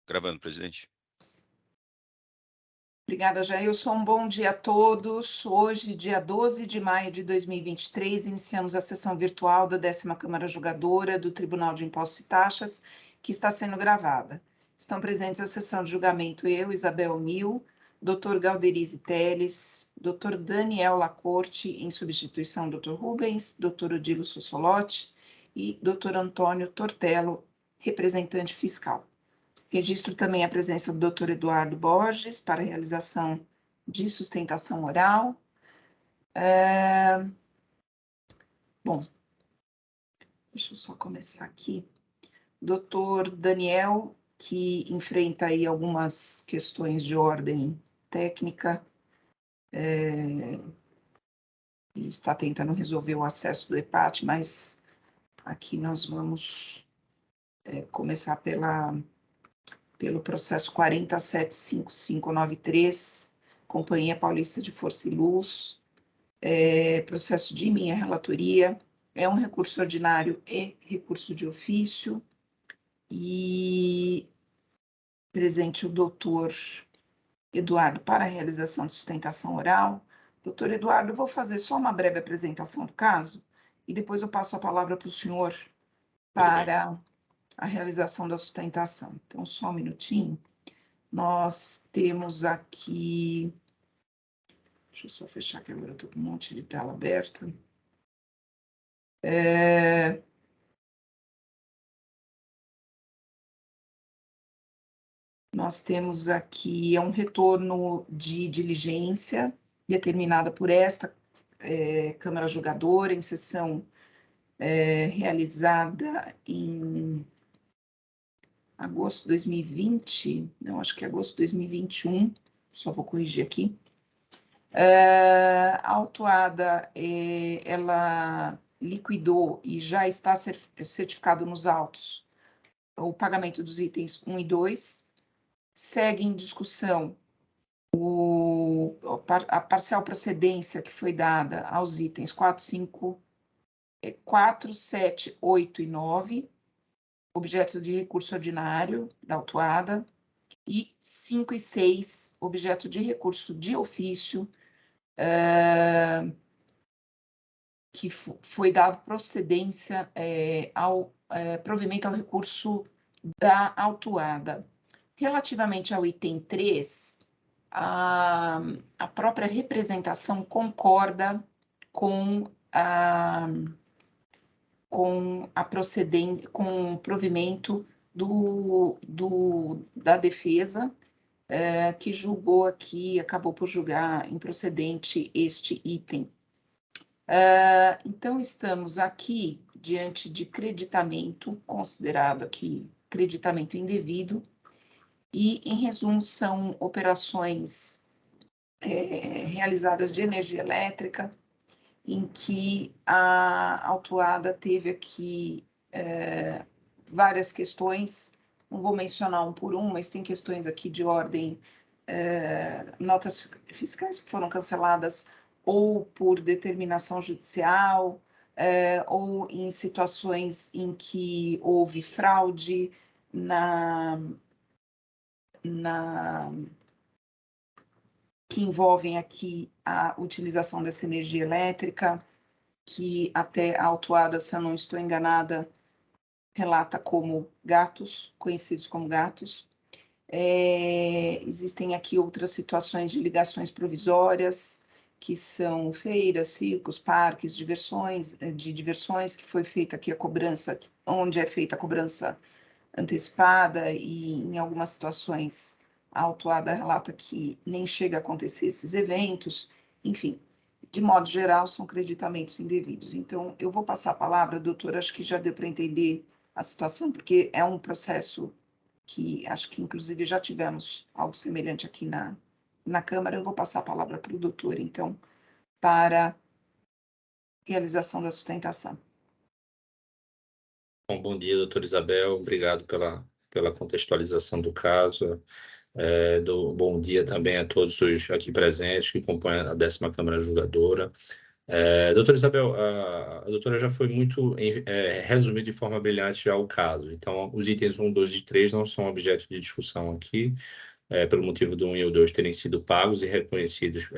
Gravando, presidente. Obrigada, Jailson. Um bom dia a todos. Hoje, dia 12 de maio de 2023, iniciamos a sessão virtual da 10ª Câmara Julgadora do Tribunal de Impostos e Taxas, que está sendo gravada. Estão presentes à sessão de julgamento eu, Isabel Mil, Dr. Galderize Teles, Dr. Daniel Lacorte, em substituição do Dr. Rubens, Dr. Odilo Sossolotti e Dr. Antônio Tortello, representante fiscal. Registro também a presença do Dr. Eduardo Borges para realização de sustentação oral. Bom, deixa eu só começar aqui. Dr. Daniel, que enfrenta aí algumas questões de ordem técnica, e está tentando resolver o acesso do EPAT, mas aqui nós vamos começar pelo processo 475593, Companhia Paulista de Força e Luz, processo de minha relatoria, é um recurso ordinário e recurso de ofício, e presente o doutor Eduardo para a realização de sustentação oral. Doutor Eduardo, eu vou fazer só uma breve apresentação do caso, e depois eu passo a palavra para o senhor para a realização da sustentação. Então, só um minutinho. Nós temos aqui, deixa eu só fechar que agora eu estou com um monte de tela aberta. Nós temos aqui um retorno de diligência determinada por esta Câmara Julgadora em sessão realizada em agosto de 2020, não, acho que é agosto de 2021, só vou corrigir aqui. A autuada, ela liquidou e já está certificado nos autos o pagamento dos itens 1 e 2. Segue em discussão a parcial procedência que foi dada aos itens 4, 7, 8 e 9, objeto de recurso ordinário da autuada, e 5 e 6, objeto de recurso de ofício, que foi dado procedência ao provimento ao recurso da autuada. Relativamente ao item 3, a própria representação concorda com com o provimento da defesa, que julgou aqui, acabou por julgar improcedente este item. Então, estamos aqui diante de creditamento, considerado aqui creditamento indevido, e, em resumo, são operações realizadas de energia elétrica, em que a autuada teve aqui várias questões, não vou mencionar um por um, mas tem questões aqui de ordem, notas fiscais que foram canceladas ou por determinação judicial, ou em situações em que houve fraude que envolvem aqui a utilização dessa energia elétrica, que até a autuada, se eu não estou enganada, relata como gatos, conhecidos como gatos. Existem aqui outras situações de ligações provisórias, que são feiras, circos, parques, diversões, que foi feita aqui a cobrança, onde é feita a cobrança antecipada, e em algumas situações a autuada relata que nem chega a acontecer esses eventos. Enfim, de modo geral, são creditamentos indevidos. Então, eu vou passar a palavra, doutora, acho que já deu para entender a situação, porque é um processo que acho que, inclusive, já tivemos algo semelhante aqui na Câmara. Eu vou passar a palavra para o doutor, então, para realização da sustentação. Bom dia, doutora Isabel, obrigado pela contextualização do caso. Bom dia também a todos os aqui presentes que compõem a 10ª Câmara Julgadora. Doutora Isabel, a doutora já foi muito resumida de forma brilhante já o caso. Então, os itens 1, 2 e 3 não são objeto de discussão aqui, pelo motivo do 1 e o 2 terem sido pagos e reconhecidos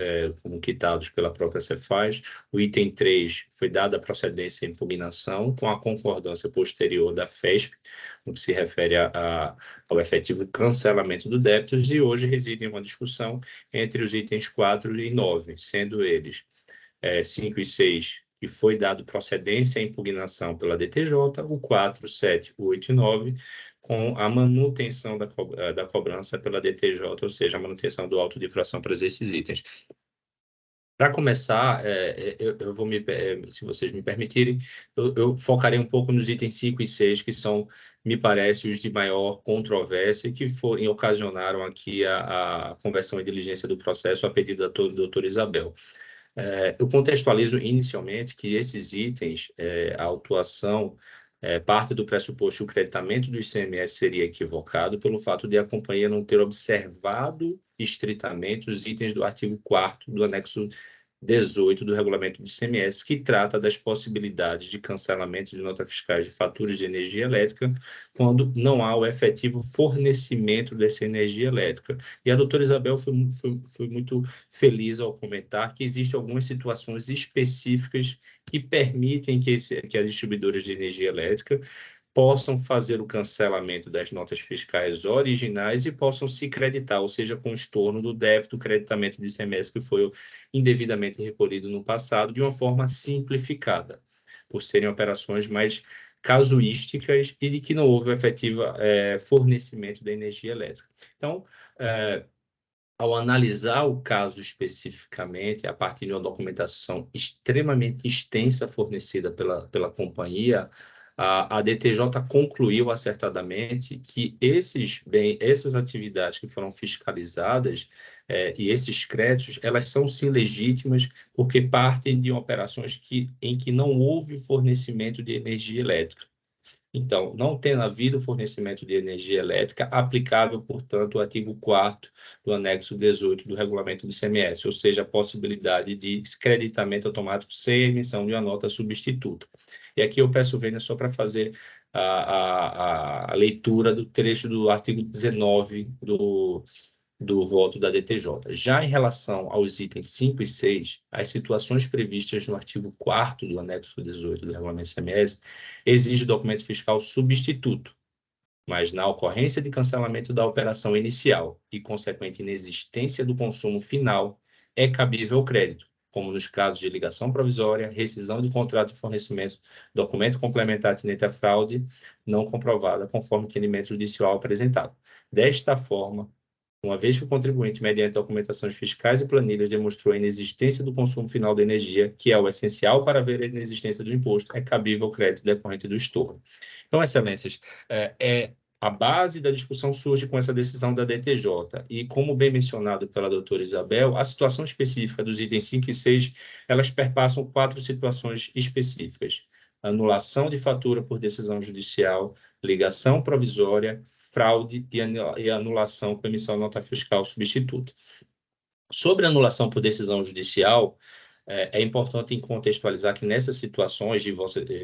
como quitados pela própria Cefaz. O item 3 foi dada a procedência à impugnação com a concordância posterior da FESP, no que se refere ao efetivo cancelamento do débito, e hoje reside em uma discussão entre os itens 4 e 9, sendo eles 5 e 6, que foi dado procedência à impugnação pela DTJ, o 4, 7, 8 e 9, com a manutenção da cobrança pela DTJ, ou seja, a manutenção do auto de infração para esses itens. Para começar, eu vou se vocês me permitirem, eu focarei um pouco nos itens 5 e 6, que são, me parece, os de maior controvérsia e que ocasionaram aqui a conversão em diligência do processo a pedido da doutora Isabel. Eu contextualizo inicialmente que esses itens, a autuação, parte do pressuposto que o creditamento do ICMS seria equivocado pelo fato de a companhia não ter observado estritamente os itens do artigo 4º do anexo 18 do regulamento do ICMS, que trata das possibilidades de cancelamento de notas fiscais de faturas de energia elétrica quando não há o efetivo fornecimento dessa energia elétrica. E a doutora Isabel foi muito feliz ao comentar que existem algumas situações específicas que permitem que as distribuidoras de energia elétrica possam fazer o cancelamento das notas fiscais originais e possam se creditar, ou seja, com o estorno do débito, creditamento do ICMS que foi indevidamente recolhido no passado, de uma forma simplificada, por serem operações mais casuísticas e de que não houve efetivo fornecimento da energia elétrica. Então, ao analisar o caso especificamente, a partir de uma documentação extremamente extensa fornecida pela companhia, a DTJ concluiu acertadamente que essas atividades que foram fiscalizadas e esses créditos, elas são sim legítimas porque partem de operações em que não houve fornecimento de energia elétrica. Então, não tendo havido fornecimento de energia elétrica, aplicável, portanto, o artigo 4º do anexo 18 do regulamento do ICMS, ou seja, a possibilidade de creditamento automático sem emissão de uma nota substituta. E aqui eu peço vênia só para fazer a leitura do trecho do artigo 19 do voto da DTJ. Já em relação aos itens 5 e 6, as situações previstas no artigo 4º do anexo 18 do regulamento ICMS exige documento fiscal substituto, mas na ocorrência de cancelamento da operação inicial e consequente inexistência do consumo final, é cabível o crédito, como nos casos de ligação provisória, rescisão de contrato de fornecimento, documento complementar atinente à fraude não comprovada, conforme entendimento judicial apresentado. Desta forma, uma vez que o contribuinte, mediante documentações fiscais e planilhas, demonstrou a inexistência do consumo final de energia, que é o essencial para ver a inexistência do imposto, é cabível o crédito decorrente do estorno. Então, excelências, a base da discussão surge com essa decisão da DTJ. E, como bem mencionado pela doutora Isabel, a situação específica dos itens 5 e 6, elas perpassam 4 situações específicas: anulação de fatura por decisão judicial, ligação provisória, fraude e anulação com emissão de nota fiscal substituta. Sobre anulação por decisão judicial, é importante contextualizar que nessas situações,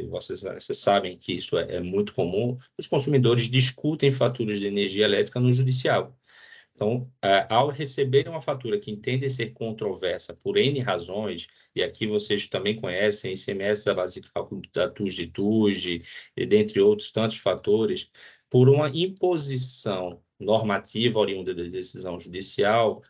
vocês sabem que isso é muito comum, os consumidores discutem faturas de energia elétrica no judicial. Então, ao receber uma fatura que entende ser controversa por N razões, e aqui vocês também conhecem ICMS da base de cálculo da TUSD, e dentre outros tantos fatores, por uma imposição normativa oriunda da decisão judicial,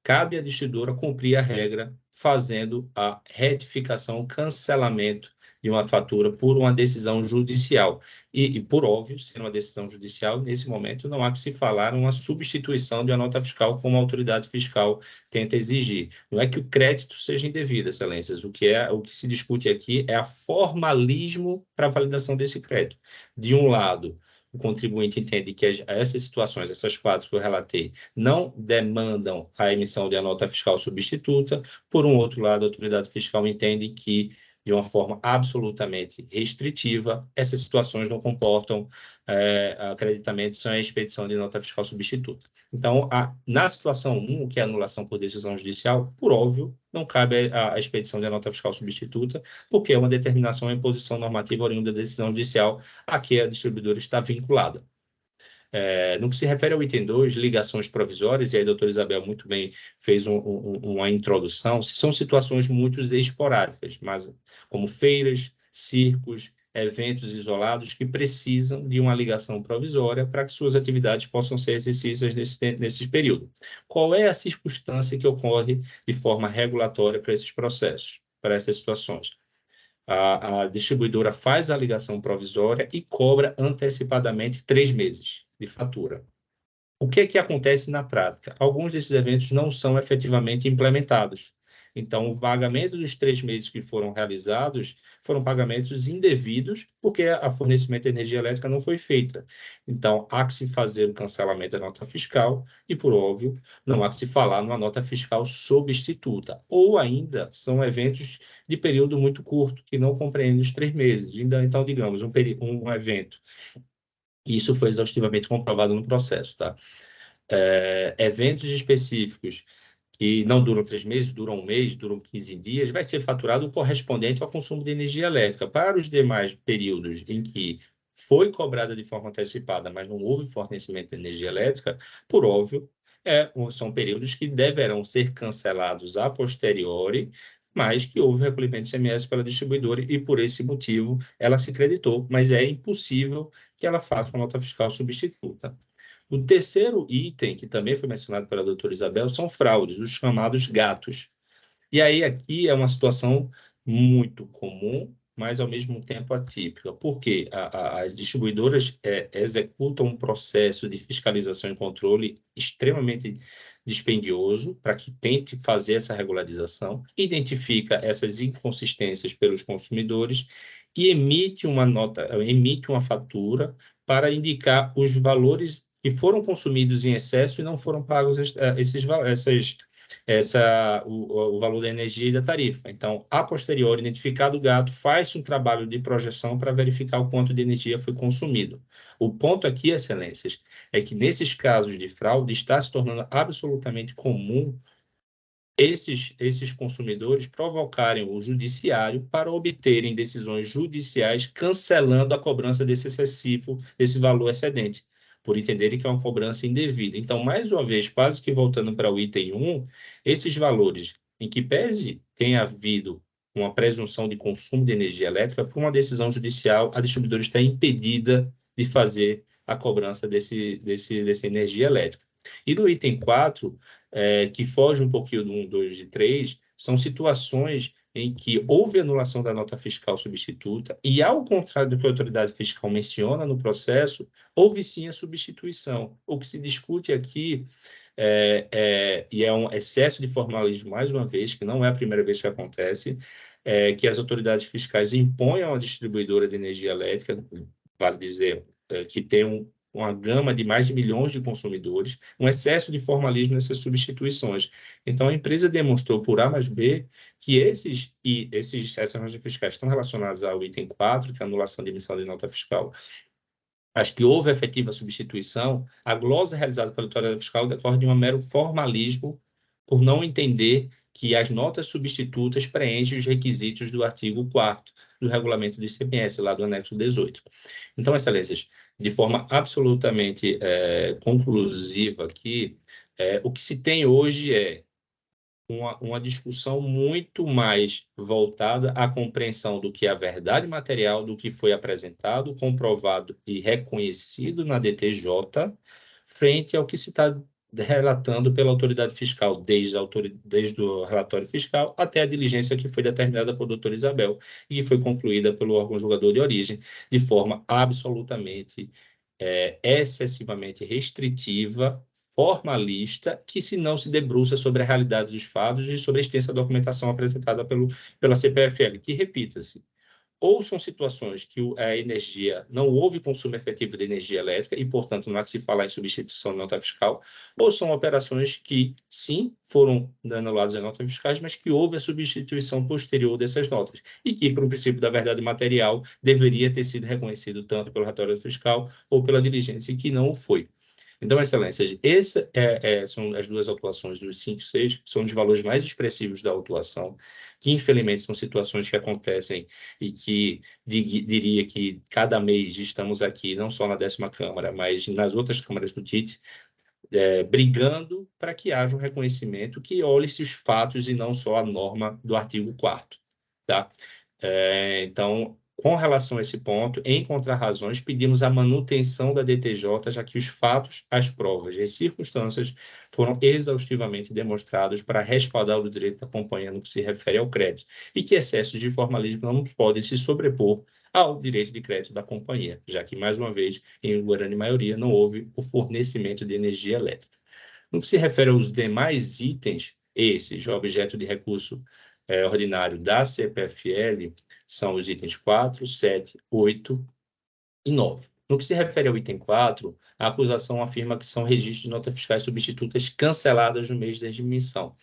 cabe à distribuidora cumprir a regra, fazendo a retificação, o cancelamento de uma fatura por uma decisão judicial. E, por óbvio, sendo uma decisão judicial, nesse momento não há que se falar uma substituição de uma nota fiscal como a autoridade fiscal tenta exigir. Não é que o crédito seja indevido, excelências, o que se discute aqui é a formalismo para a validação desse crédito. De um lado, o contribuinte entende que essas situações, essas 4 que eu relatei, não demandam a emissão de uma nota fiscal substituta. Por um outro lado, a autoridade fiscal entende que de uma forma absolutamente restritiva, essas situações não comportam acreditamento sem a expedição de nota fiscal substituta. Então, na situação 1, que é a anulação por decisão judicial, por óbvio, não cabe a expedição de nota fiscal substituta, porque é uma determinação em posição normativa oriunda da decisão judicial a que a distribuidora está vinculada. No que se refere ao item 2, ligações provisórias, e aí a doutora Isabel muito bem fez uma introdução, são situações muito esporádicas, mas como feiras, circos, eventos isolados que precisam de uma ligação provisória para que suas atividades possam ser exercidas nesse período. Qual é a circunstância que ocorre de forma regulatória para esses processos, para essas situações? A distribuidora faz a ligação provisória e cobra antecipadamente 3 meses de fatura. O que é que acontece na prática? Alguns desses eventos não são efetivamente implementados. Então, o pagamento dos 3 meses que foram realizados foram pagamentos indevidos, porque a fornecimento de energia elétrica não foi feita. Então, há que se fazer o cancelamento da nota fiscal e, por óbvio, não há que se falar numa nota fiscal substituta. Ou ainda, são eventos de período muito curto, que não compreendem os 3 meses. Então, digamos, um evento. Isso foi exaustivamente comprovado no processo, tá? Eventos específicos que não duram 3 meses, duram 1 mês, duram 15 dias, vai ser faturado o correspondente ao consumo de energia elétrica. Para os demais períodos em que foi cobrada de forma antecipada, mas não houve fornecimento de energia elétrica, por óbvio, são períodos que deverão ser cancelados a posteriori, mas que houve recolhimento de ICMS pela distribuidora e, por esse motivo, ela se creditou, mas é impossível que ela faça uma nota fiscal substituta. O terceiro item, que também foi mencionado pela doutora Isabel, são fraudes, os chamados gatos. E aí aqui é uma situação muito comum, mas ao mesmo tempo atípica, porque as distribuidoras executam um processo de fiscalização e controle extremamente dispendioso para que tente fazer essa regularização, identifica essas inconsistências pelos consumidores e emite uma fatura para indicar os valores que foram consumidos em excesso e não foram pagos o valor da energia e da tarifa. Então, a posteriori, identificado o gato, faz um trabalho de projeção para verificar o quanto de energia foi consumido. O ponto aqui, excelências, é que nesses casos de fraude está se tornando absolutamente comum esses consumidores provocarem o judiciário para obterem decisões judiciais cancelando a cobrança desse valor excedente, por entenderem que é uma cobrança indevida. Então, mais uma vez, quase que voltando para o item 1, esses valores em que pese tenha havido uma presunção de consumo de energia elétrica, por uma decisão judicial, a distribuidora está impedida de fazer a cobrança dessa energia elétrica. E no item 4, que foge um pouquinho do 1, 2 e 3, são situações em que houve anulação da nota fiscal substituta e, ao contrário do que a autoridade fiscal menciona no processo, houve sim a substituição. O que se discute aqui e é um excesso de formalismo, mais uma vez, que não é a primeira vez que acontece, que as autoridades fiscais imponham à distribuidora de energia elétrica, vale dizer, que tem uma gama de mais de milhões de consumidores, um excesso de formalismo nessas substituições. Então, a empresa demonstrou por A mais B que essas notas fiscais estão relacionadas ao item 4, que é a anulação de emissão de nota fiscal. Acho que houve efetiva substituição. A glosa realizada pela autoridade fiscal decorre de um mero formalismo por não entender que as notas substitutas preenchem os requisitos do artigo 4º do regulamento do ICMS, lá do anexo 18. Então, excelências, de forma absolutamente conclusiva aqui, o que se tem hoje é uma discussão muito mais voltada à compreensão do que é a verdade material, do que foi apresentado, comprovado e reconhecido na DTJ, frente ao que se está relatando pela autoridade fiscal, desde o relatório fiscal até a diligência que foi determinada por doutora Isabel e que foi concluída pelo órgão julgador de origem, de forma absolutamente, excessivamente restritiva, formalista, que se não se debruça sobre a realidade dos fatos e sobre a extensa documentação apresentada pela CPFL, que, repita-se, ou são situações que a energia, não houve consumo efetivo de energia elétrica e, portanto, não há que se falar em substituição de nota fiscal, ou são operações que, sim, foram anuladas as notas fiscais, mas que houve a substituição posterior dessas notas e que, por um princípio da verdade material, deveria ter sido reconhecido tanto pelo relatório fiscal ou pela diligência, que não o foi. Então, Excelências, são as duas autuações dos 5 e 6, são os valores mais expressivos da autuação, que infelizmente são situações que acontecem e que diria que cada mês estamos aqui, não só na 10ª Câmara, mas nas outras câmaras do TIT, brigando para que haja um reconhecimento que olhe-se os fatos e não só a norma do artigo 4º. Tá? Então, com relação a esse ponto, em contrarrazões, pedimos a manutenção da DTJ, já que os fatos, as provas e as circunstâncias foram exaustivamente demonstrados para respaldar o direito da companhia no que se refere ao crédito, e que excessos de formalismo não podem se sobrepor ao direito de crédito da companhia, já que, mais uma vez, em grande maioria, não houve o fornecimento de energia elétrica. No que se refere aos demais itens, esses, objeto de recurso ordinário da CPFL, são os itens 4, 7, 8 e 9. No que se refere ao item 4, a acusação afirma que são registros de notas fiscais substitutas canceladas no mês da emissão.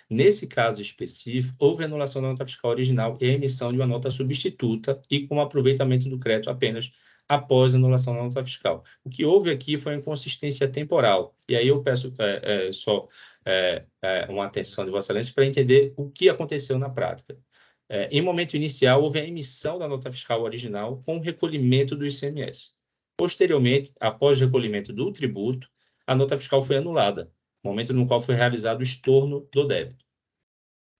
Nesse caso específico, houve anulação da nota fiscal original e a emissão de uma nota substituta e com aproveitamento do crédito apenas após a anulação da nota fiscal. O que houve aqui foi uma inconsistência temporal. E aí eu peço uma atenção de Vossa Excelência para entender o que aconteceu na prática. Em momento inicial, houve a emissão da nota fiscal original com o recolhimento do ICMS. Posteriormente, após o recolhimento do tributo, a nota fiscal foi anulada, momento no qual foi realizado o estorno do débito.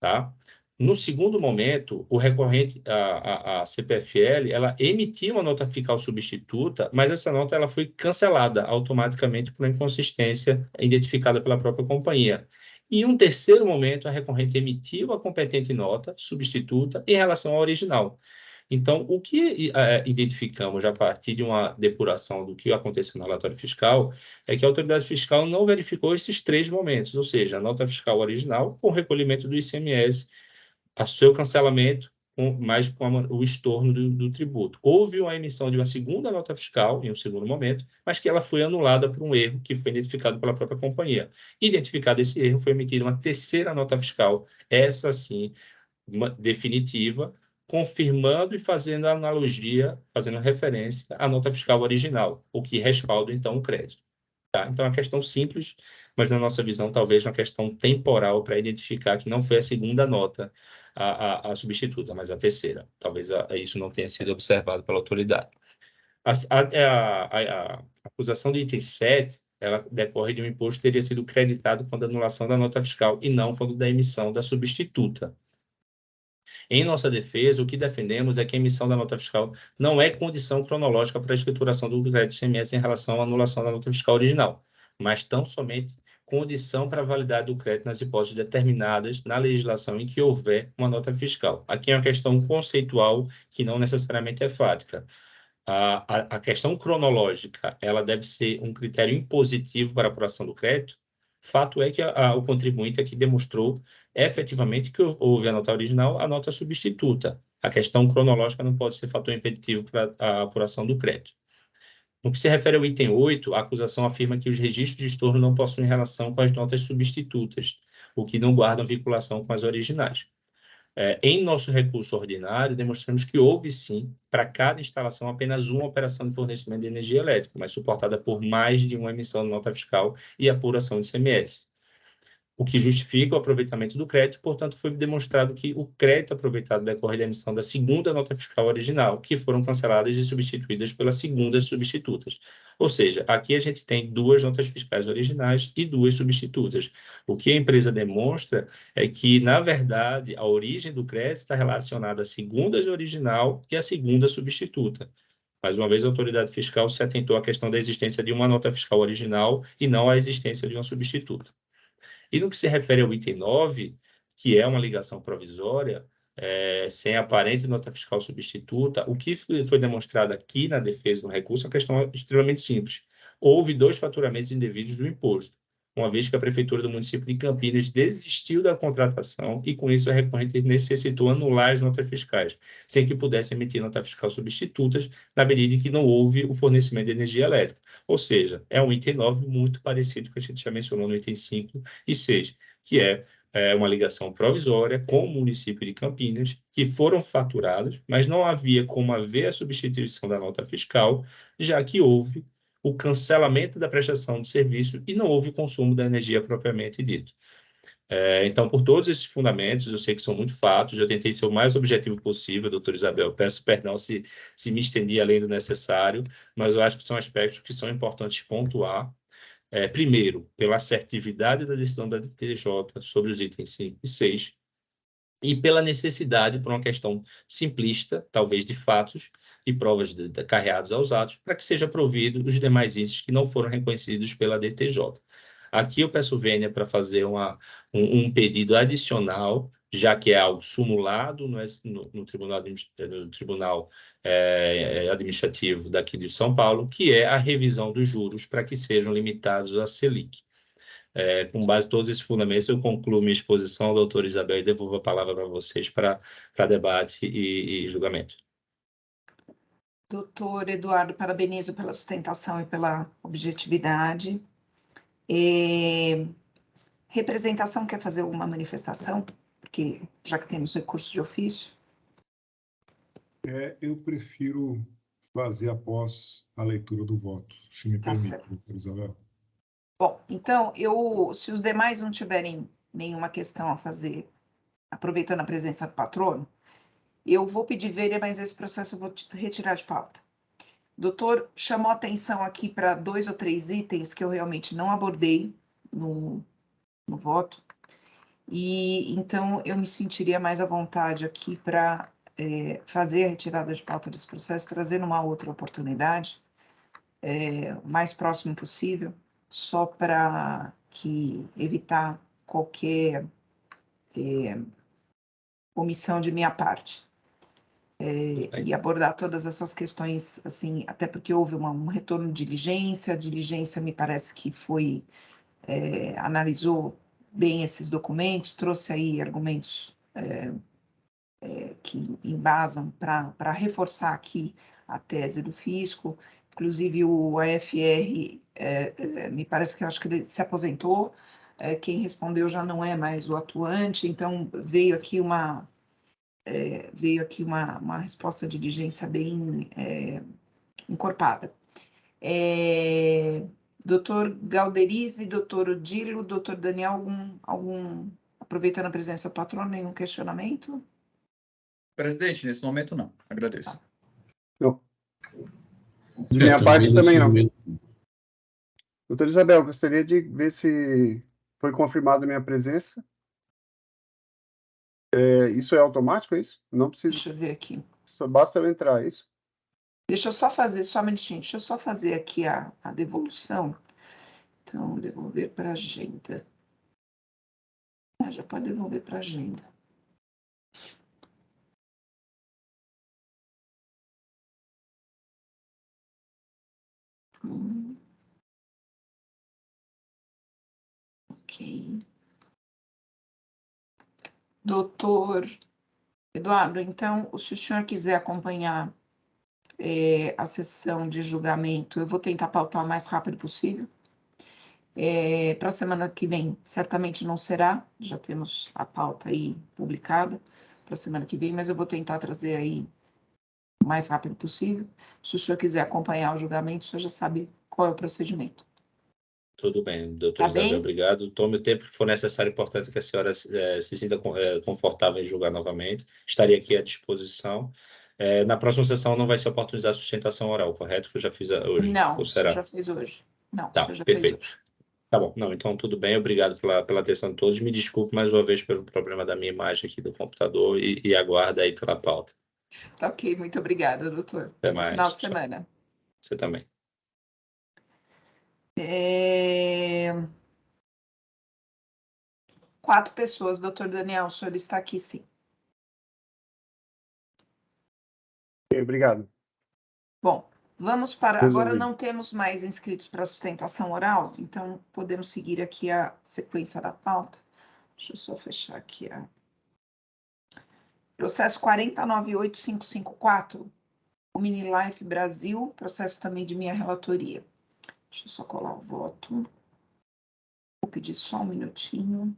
Tá? No segundo momento, o recorrente, a CPFL, ela emitiu uma nota fiscal substituta, mas essa nota ela foi cancelada automaticamente por uma inconsistência identificada pela própria companhia. E em um terceiro momento, a recorrente emitiu a competente nota substituta em relação à original. Então, o que identificamos a partir de uma depuração do que aconteceu no relatório fiscal é que a autoridade fiscal não verificou esses 3 momentos, ou seja, a nota fiscal original com o recolhimento do ICMS, a seu cancelamento, mas com o estorno do tributo. Houve uma emissão de uma segunda nota fiscal, em um segundo momento, mas que ela foi anulada por um erro que foi identificado pela própria companhia. Identificado esse erro, foi emitida uma terceira nota fiscal, essa sim, definitiva, confirmando e fazendo analogia, fazendo referência à nota fiscal original, o que respalda, então, o crédito. Tá? Então, é uma questão simples, mas, na nossa visão, talvez uma questão temporal para identificar que não foi a segunda nota a substituta, mas a terceira. Talvez isso não tenha sido observado pela autoridade. A acusação do item 7, ela decorre de um imposto que teria sido creditado quando a anulação da nota fiscal e não quando da emissão da substituta. Em nossa defesa, o que defendemos é que a emissão da nota fiscal não é condição cronológica para a escrituração do crédito ICMS em relação à anulação da nota fiscal original, mas tão somente condição para a validade do crédito nas hipóteses determinadas na legislação em que houver uma nota fiscal. Aqui é uma questão conceitual que não necessariamente é fática. A questão cronológica, ela deve ser um critério impositivo para a apuração do crédito. Fato é que o contribuinte aqui demonstrou efetivamente que houve a nota original, a nota substituta. A questão cronológica não pode ser fator impeditivo para a apuração do crédito. No que se refere ao item 8, a acusação afirma que os registros de estorno não possuem relação com as notas substitutas, o que não guardam vinculação com as originais. Em nosso recurso ordinário, demonstramos que houve, sim, para cada instalação, apenas uma operação de fornecimento de energia elétrica, mas suportada por mais de uma emissão de nota fiscal e apuração de ICMS, o que justifica o aproveitamento do crédito. Portanto, foi demonstrado que o crédito aproveitado decorre da emissão da segunda nota fiscal original, que foram canceladas e substituídas pelas segundas substitutas. Ou seja, aqui a gente tem 2 notas fiscais originais e 2 substitutas. O que a empresa demonstra é que, na verdade, a origem do crédito está relacionada à segunda original e à segunda substituta. Mais uma vez, a autoridade fiscal se atentou à questão da existência de uma nota fiscal original e não à existência de uma substituta. E no que se refere ao item 9, que é uma ligação provisória, sem aparente nota fiscal substituta, o que foi demonstrado aqui na defesa do recurso é uma questão extremamente simples. Houve 2 faturamentos indevidos do imposto. uma vez que a Prefeitura do município de Campinas desistiu da contratação e, com isso, a recorrente necessitou anular as notas fiscais, sem que pudesse emitir nota fiscal substitutas, na medida em que não houve o fornecimento de energia elétrica. Ou seja, é um item 9 muito parecido com o que a gente já mencionou no item 5 e 6, que é uma ligação provisória com o município de Campinas, que foram faturadas, mas não havia como haver a substituição da nota fiscal, já que houve o cancelamento da prestação do serviço e não houve consumo da energia propriamente dito. Então, por todos esses fundamentos, eu sei que são muito fatos, eu tentei ser o mais objetivo possível, doutora Isabel, peço perdão se me estendi além do necessário, mas eu acho que são aspectos que são importantes pontuar. Primeiro, pela assertividade da decisão da DTJ sobre os itens 5 e 6, e pela necessidade, por uma questão simplista, talvez de fatos e provas carreados aos atos, para que seja provido os demais índices que não foram reconhecidos pela DTJ. Aqui eu peço vênia para fazer um pedido adicional, já que é algo sumulado no Tribunal Administrativo daqui de São Paulo, que é a revisão dos juros para que sejam limitados à Selic. Com base em todos esses fundamentos, eu concluo minha exposição, doutora Isabel, e devolvo a palavra para vocês para debate e julgamento. Doutor Eduardo, parabenizo pela sustentação e pela objetividade. Representação quer fazer alguma manifestação? Porque já que temos recurso de ofício. Eu prefiro fazer após a leitura do voto, se me permite, doutora Isabel. Bom, então, se os demais não tiverem nenhuma questão a fazer, aproveitando a presença do patrono, eu vou pedir vênia, mas esse processo eu vou retirar de pauta. O doutor chamou atenção aqui para 2 ou 3 itens que eu realmente não abordei no voto, e então eu me sentiria mais à vontade aqui para fazer a retirada de pauta desse processo, trazendo uma outra oportunidade, o mais próximo possível, só para evitar qualquer omissão de minha parte. E abordar todas essas questões, assim, até porque houve um retorno de diligência, a diligência me parece que analisou bem esses documentos, trouxe aí argumentos que embasam para reforçar aqui a tese do fisco, inclusive o AFR, me parece que eu acho que ele se aposentou, quem respondeu já não é mais o atuante, então veio aqui uma resposta de diligência bem encorpada. Doutor Galderize, doutor Odilo, doutor Daniel, aproveitando a presença do patrono, nenhum questionamento? Presidente, nesse momento não. Agradeço. Não. De minha parte também não. Doutora Isabel, gostaria de ver se foi confirmada a minha presença. Isso é automático, é isso? Não precisa. Deixa eu ver aqui. Só basta eu entrar, é isso? Deixa eu só fazer, só um minutinho, deixa eu só fazer aqui a devolução. Então, devolver para a agenda. Já pode devolver para a agenda. Ok. Doutor Eduardo, então, se o senhor quiser acompanhar a sessão de julgamento, eu vou tentar pautar o mais rápido possível. Para a semana que vem, certamente não será, já temos a pauta aí publicada para a semana que vem, mas eu vou tentar trazer aí o mais rápido possível. Se o senhor quiser acompanhar o julgamento, o senhor já sabe qual é o procedimento. Tudo bem, doutora Isabel, obrigado. Tome o tempo que for necessário, importante que a senhora se sinta confortável em julgar novamente. Estarei aqui à disposição. Na próxima sessão não vai ser oportunidade de sustentação oral, correto? Que eu já fiz hoje. Não, ou será? o senhor já fez hoje. Não, tá, o senhor já perfeito. fez hoje. Tá bom, não, então tudo bem, obrigado pela atenção de todos. Me desculpe mais uma vez pelo problema da minha imagem aqui do computador e aguardo aí pela pauta. Tá ok, muito obrigada, doutor. Até mais. Final de semana. Você também. 4 pessoas, doutor Daniel, o senhor está aqui, sim. Obrigado. Bom, Vamos para... Resolvi. Agora não temos mais inscritos para sustentação oral, então podemos seguir aqui a sequência da pauta. Deixa eu só fechar aqui a... Processo 4098554, o Minilife Brasil, processo também de minha relatoria. Deixa eu só colar o voto. Vou pedir só um minutinho.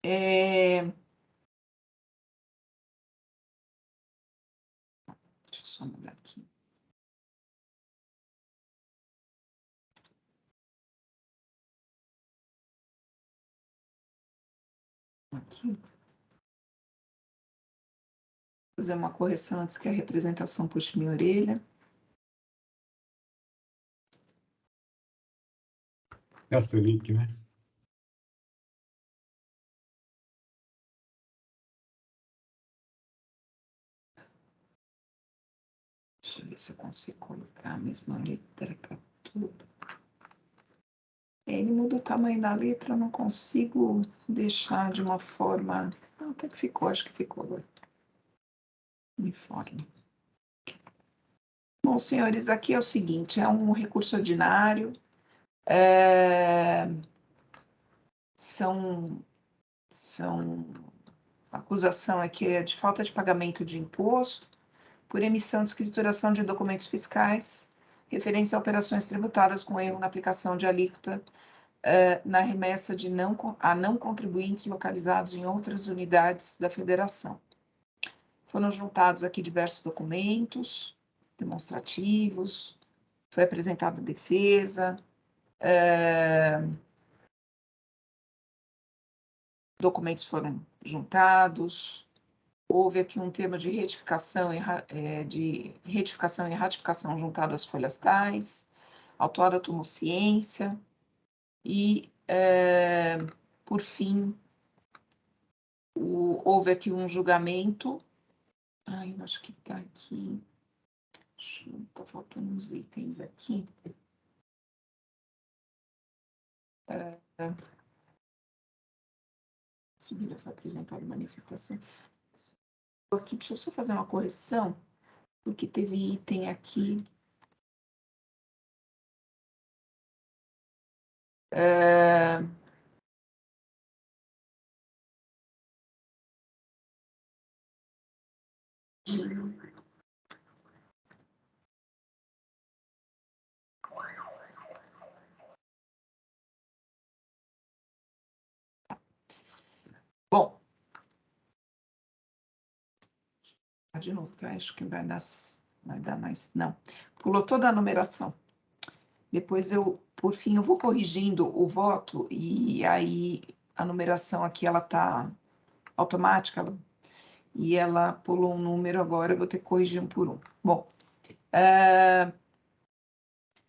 Deixa eu só mudar aqui. Aqui. Fazer uma correção antes que a representação puxe minha orelha. É a Selic, né? Deixa eu ver se eu consigo colocar a mesma letra para tudo. Ele muda o tamanho da letra, eu não consigo deixar de uma forma... Até que ficou, acho que ficou agora. Uniforme. Bom, senhores, aqui é o seguinte, é um recurso ordinário, a acusação aqui é de falta de pagamento de imposto por emissão de escrituração de documentos fiscais referentes a operações tributadas com erro na aplicação de alíquota na remessa a não contribuintes localizados em outras unidades da federação. Foram juntados aqui diversos documentos demonstrativos, foi apresentada a defesa, documentos foram juntados, houve aqui um termo de retificação e ratificação juntado às folhas tais, autuada tomou ciência e, por fim, houve aqui um julgamento. Ai, eu acho que está aqui. Está faltando uns itens aqui. Seguida foi apresentada manifestação. Aqui, deixa eu só fazer uma correção, porque teve item aqui. Bom, de novo, que eu acho que vai dar mais. Não, pulou toda a numeração. Depois por fim, eu vou corrigindo o voto e aí a numeração aqui ela está automática e ela pulou um número agora, eu vou ter que corrigir um por um. Bom,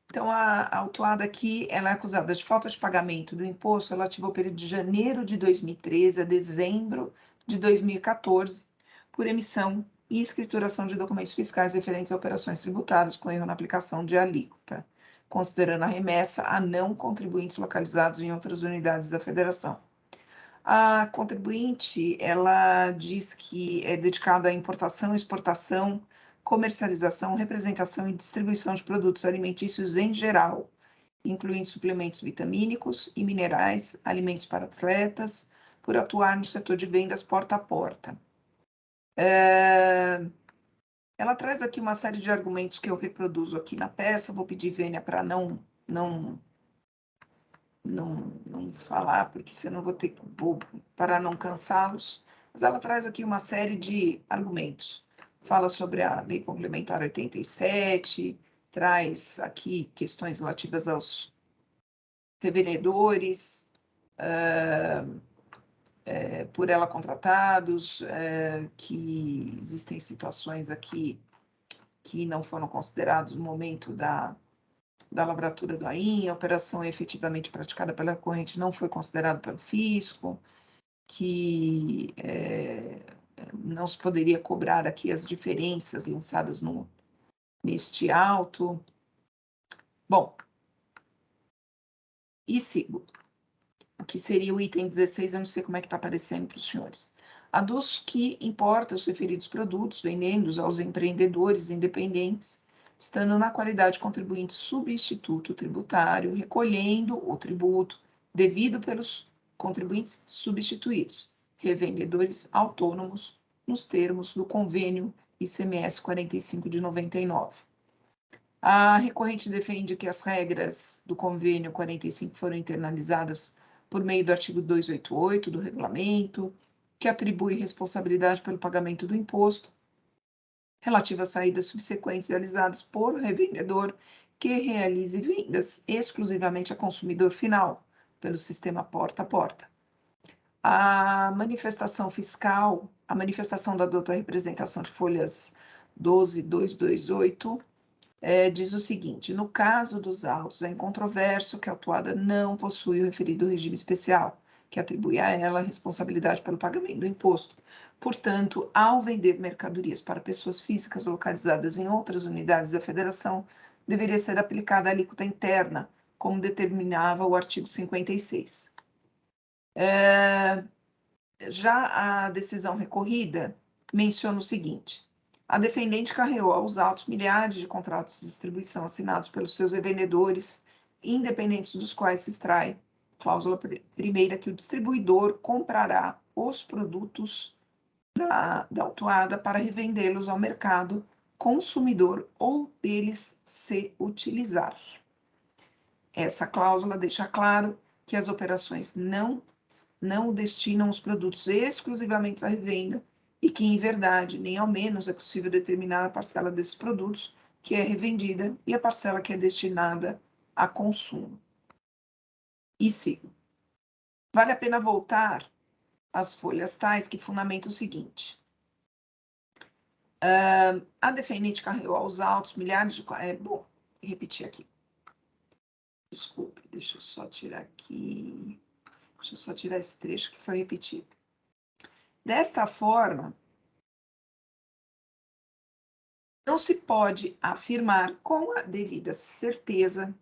então a autuada aqui ela é acusada de falta de pagamento do imposto relativo ao período de janeiro de 2013 a dezembro de 2014 por emissão e escrituração de documentos fiscais referentes a operações tributadas com erro na aplicação de alíquota, considerando a remessa a não contribuintes localizados em outras unidades da federação. A contribuinte, ela diz que é dedicada à importação, exportação, comercialização, representação e distribuição de produtos alimentícios em geral, incluindo suplementos vitamínicos e minerais, alimentos para atletas, por atuar no setor de vendas porta a porta. Ela traz aqui uma série de argumentos que eu reproduzo aqui na peça, vou pedir Vênia para não falar, porque senão para não cansá-los, mas ela traz aqui uma série de argumentos. Fala sobre a Lei Complementar 87, traz aqui questões relativas aos revendedores, por ela contratados, que existem situações aqui que não foram considerados no momento da lavratura do AIM, a operação efetivamente praticada pela corrente não foi considerada pelo fisco, que não se poderia cobrar aqui as diferenças lançadas no neste auto. Bom, e sigo. Aqui seria o item 16, eu não sei como é que está aparecendo para os senhores. Aduz que importa os referidos produtos, vendendo-os aos empreendedores independentes, estando na qualidade de contribuinte substituto tributário, recolhendo o tributo devido pelos contribuintes substituídos, revendedores autônomos, nos termos do convênio ICMS 45 de 99. A recorrente defende que as regras do convênio 45 foram internalizadas por meio do artigo 288 do regulamento, que atribui responsabilidade pelo pagamento do imposto relativo às saídas subsequentes realizadas por revendedor que realize vendas exclusivamente a consumidor final, pelo sistema porta a porta. A manifestação fiscal, a manifestação da dota representação de folhas 12.228, diz o seguinte: no caso dos autos, é incontroverso que a autuada não possui o referido regime especial, que atribui a ela a responsabilidade pelo pagamento do imposto. Portanto, ao vender mercadorias para pessoas físicas localizadas em outras unidades da federação, deveria ser aplicada a alíquota interna, como determinava o artigo 56. Já a decisão recorrida menciona o seguinte: a defendente carreou aos autos milhares de contratos de distribuição assinados pelos seus revendedores, independentes dos quais se extrai cláusula primeira que o distribuidor comprará os produtos da autuada para revendê-los ao mercado consumidor ou deles se utilizar. Essa cláusula deixa claro que as operações não destinam os produtos exclusivamente à revenda e que, em verdade, nem ao menos é possível determinar a parcela desses produtos que é revendida e a parcela que é destinada a consumo. E sigo. Vale a pena voltar às folhas tais que fundamentam o seguinte: a defendente carregou aos autos milhares de... bom, repetir aqui. Desculpe, deixa eu só tirar aqui. Deixa eu só tirar esse trecho que foi repetido. Desta forma, não se pode afirmar com a devida certeza que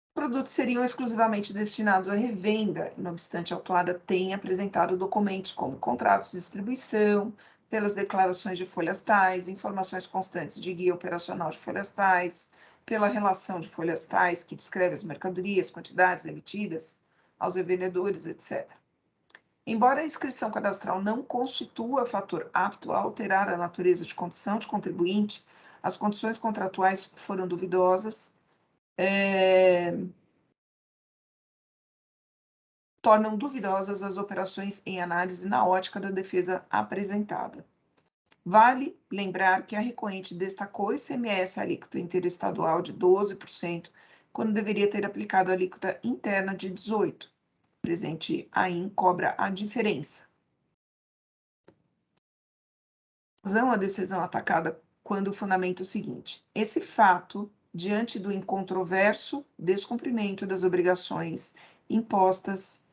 os produtos seriam exclusivamente destinados à revenda, não obstante a autuada tenha apresentado documentos como contratos de distribuição, pelas declarações de folhas tais, informações constantes de guia operacional de folhas tais, pela relação de folhas tais que descreve as mercadorias, quantidades emitidas aos revendedores, etc. Embora a inscrição cadastral não constitua fator apto a alterar a natureza de condição de contribuinte, as condições contratuais foram duvidosas, tornam duvidosas as operações em análise na ótica da defesa apresentada. Vale lembrar que a recorrente destacou ICMS alíquota interestadual de 12%, quando deveria ter aplicado a alíquota interna de 18%. O presente AIN cobra a diferença. A decisão atacada quando fundamenta o seguinte: esse fato, diante do incontroverso descumprimento das obrigações impostas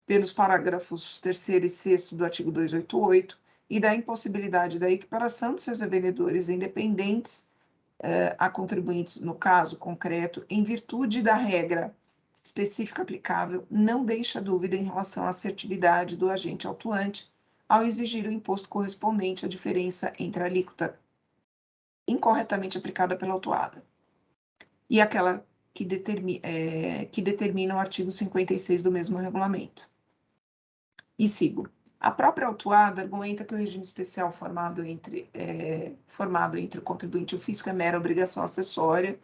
pelos parágrafos 3º e 6º do artigo 288 e da impossibilidade da equiparação de seus revendedores independentes a contribuintes, no caso concreto, em virtude da regra específica aplicável, não deixa dúvida em relação à assertividade do agente autuante ao exigir o imposto correspondente à diferença entre a alíquota incorretamente aplicada pela autuada e aquela que determina o artigo 56 do mesmo regulamento. E sigo. A própria autuada argumenta que o regime especial formado entre o contribuinte e o fisco é mera obrigação acessória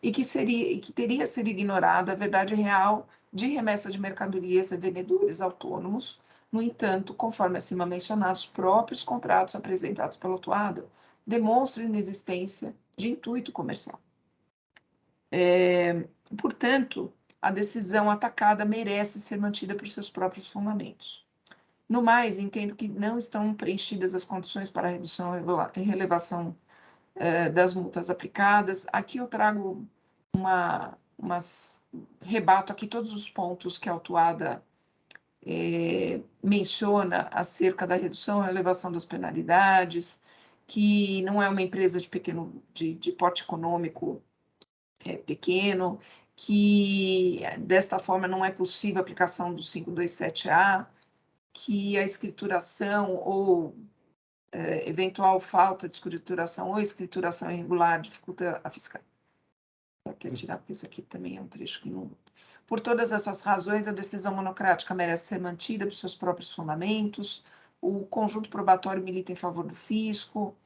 e que teria sido ignorada a verdade real de remessa de mercadorias a vendedores autônomos. No entanto, conforme acima mencionado, os próprios contratos apresentados pela autuada demonstram inexistência de intuito comercial. Portanto, a decisão atacada merece ser mantida por seus próprios fundamentos. No mais, entendo que não estão preenchidas as condições para a redução e relevação das multas aplicadas. Aqui eu trago rebato aqui todos os pontos que a autuada menciona acerca da redução e relevação das penalidades, que não é uma empresa de porte econômico pequeno, que desta forma não é possível a aplicação do 527A, que a escrituração ou eventual falta de escrituração ou escrituração irregular dificulta a fiscal. Vou até tirar, porque isso aqui também é um trecho que não... Por todas essas razões, a decisão monocrática merece ser mantida por seus próprios fundamentos, o conjunto probatório milita em favor do fisco,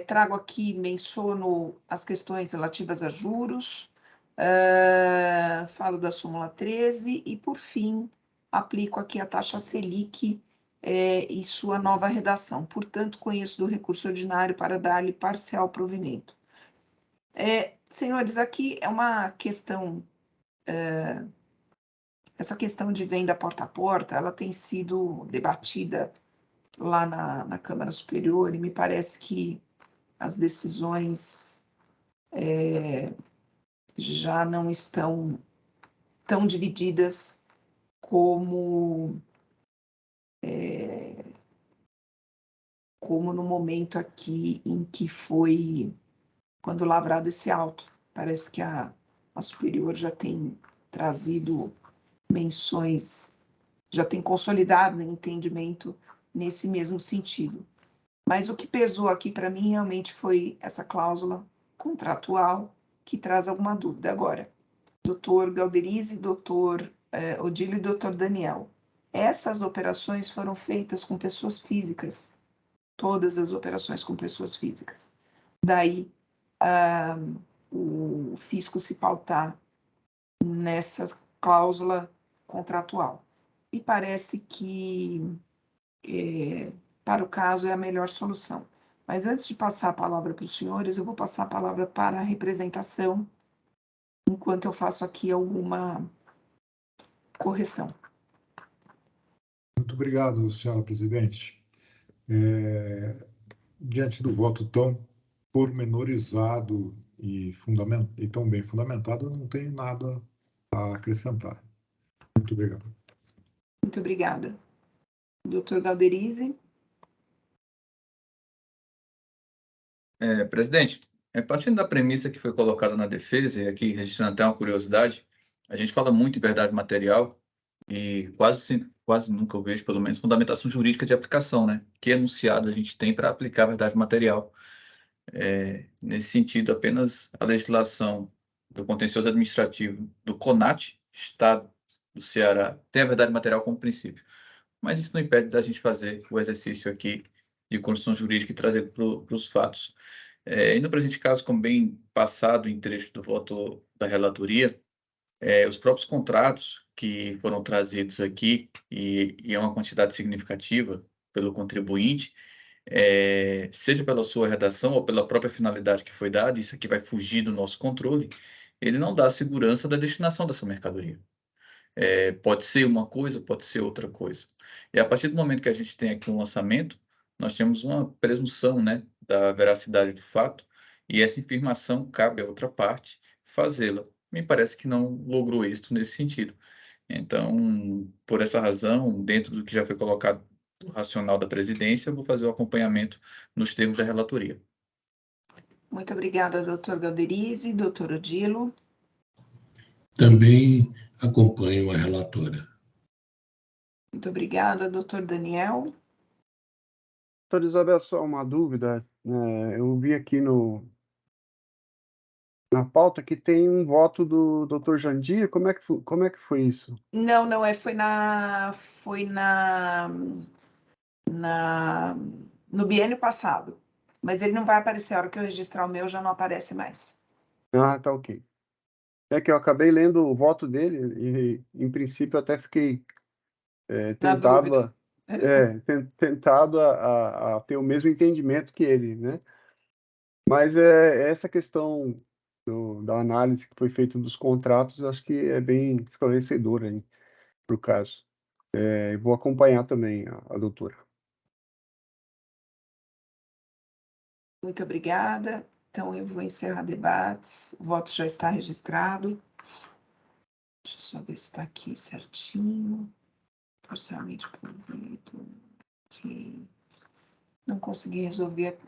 trago aqui, menciono as questões relativas a juros, falo da súmula 13 e, por fim, aplico aqui a taxa Selic e sua nova redação. Portanto, conheço do recurso ordinário para dar-lhe parcial provimento. Senhores, aqui é uma questão... essa questão de venda porta a porta, ela tem sido debatida lá na Câmara Superior, e me parece que as decisões já não estão tão divididas como no momento aqui em que foi quando lavrado esse auto. Parece que a Superior já tem trazido menções, já tem consolidado o entendimento nesse mesmo sentido. Mas o que pesou aqui para mim realmente foi essa cláusula contratual que traz alguma dúvida. Agora, doutor Galderize, doutor Odílio e doutor Daniel, essas operações foram feitas com pessoas físicas, todas as operações com pessoas físicas. Daí, o fisco se pautar nessa cláusula contratual. E parece que, para o caso, é a melhor solução. Mas antes de passar a palavra para os senhores, eu vou passar a palavra para a representação, enquanto eu faço aqui alguma correção. Muito obrigado, senhora presidente. Diante do voto tão pormenorizado e tão bem fundamentado, eu não tenho nada a acrescentar. Muito obrigado. Muito obrigada. Doutor Galderize. Presidente, partindo da premissa que foi colocada na defesa, e aqui registrando até uma curiosidade, a gente fala muito em verdade material e quase nunca eu vejo, pelo menos, fundamentação jurídica de aplicação, né? Que enunciado a gente tem para aplicar a verdade material. Nesse sentido, apenas a legislação do contencioso administrativo do CONAT, Estado do Ceará, tem a verdade material como princípio. Mas isso não impede da gente fazer o exercício aqui de construção jurídica e trazer para os fatos. E no presente caso, como bem passado em trecho do voto da relatoria, os próprios contratos que foram trazidos aqui, e é uma quantidade significativa pelo contribuinte, seja pela sua redação ou pela própria finalidade que foi dada, isso aqui vai fugir do nosso controle, ele não dá segurança da destinação dessa mercadoria. Pode ser uma coisa, pode ser outra coisa. E a partir do momento que a gente tem aqui um lançamento, nós temos uma presunção, né, da veracidade do fato, e essa afirmação cabe a outra parte fazê-la. Me parece que não logrou isso nesse sentido. Então, por essa razão, dentro do que já foi colocado do racional da presidência, eu vou fazer o acompanhamento nos termos da relatoria. Muito obrigada, doutor Galderize. Doutor Odilo. Também acompanho a relatora. Muito obrigada, doutor Daniel. Doutora Isabel, só uma dúvida. Eu vi aqui na pauta que tem um voto do doutor Jandir. Como é que foi isso? Não, foi no biênio passado. Mas ele não vai aparecer. A hora que eu registrar o meu, já não aparece mais. Ah, tá ok. É que eu acabei lendo o voto dele e, em princípio, até fiquei tentado, tentado a ter o mesmo entendimento que ele, né? Mas essa questão da análise que foi feita dos contratos, acho que é bem esclarecedora para o caso. Vou acompanhar também a doutora. Muito obrigada. Então, eu vou encerrar debates. O voto já está registrado. Deixa eu só ver se está aqui certinho. Parcialmente provido. Ok. Não consegui resolver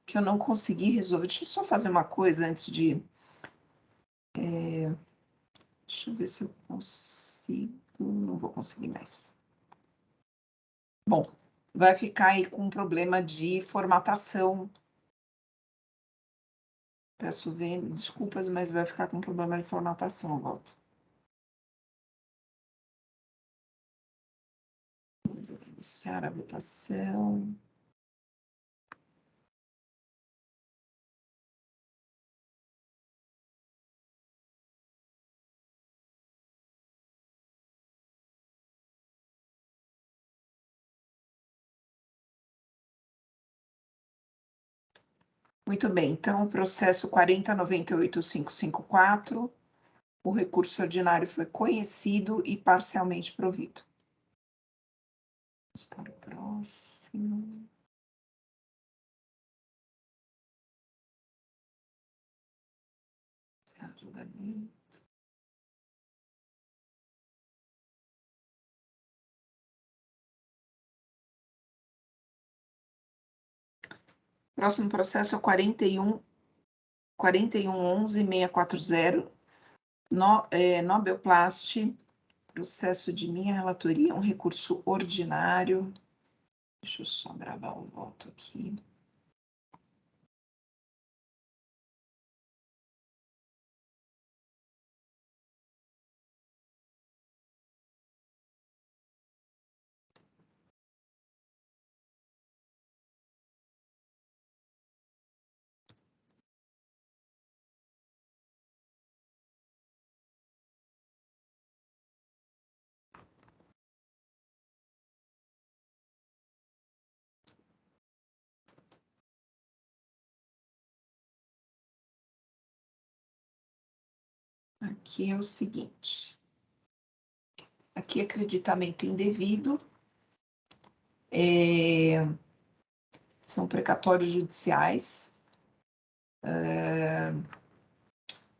que eu não consegui resolver. Deixa eu só fazer uma coisa antes de... deixa eu ver se eu consigo. Não vou conseguir mais. Bom, vai ficar aí com um problema de formatação. Peço desculpas, mas vai ficar com um problema de formatação, volto. Vamos iniciar a votação. Muito bem, então o processo 40.98.554, o recurso ordinário foi conhecido e parcialmente provido. Vamos para o próximo. Julgamento. Próximo processo é o 41.11.640, Nobelplast, processo de minha relatoria, um recurso ordinário. Deixa eu só gravar o voto aqui. Aqui é o seguinte. Aqui, acreditamento indevido. São precatórios judiciais.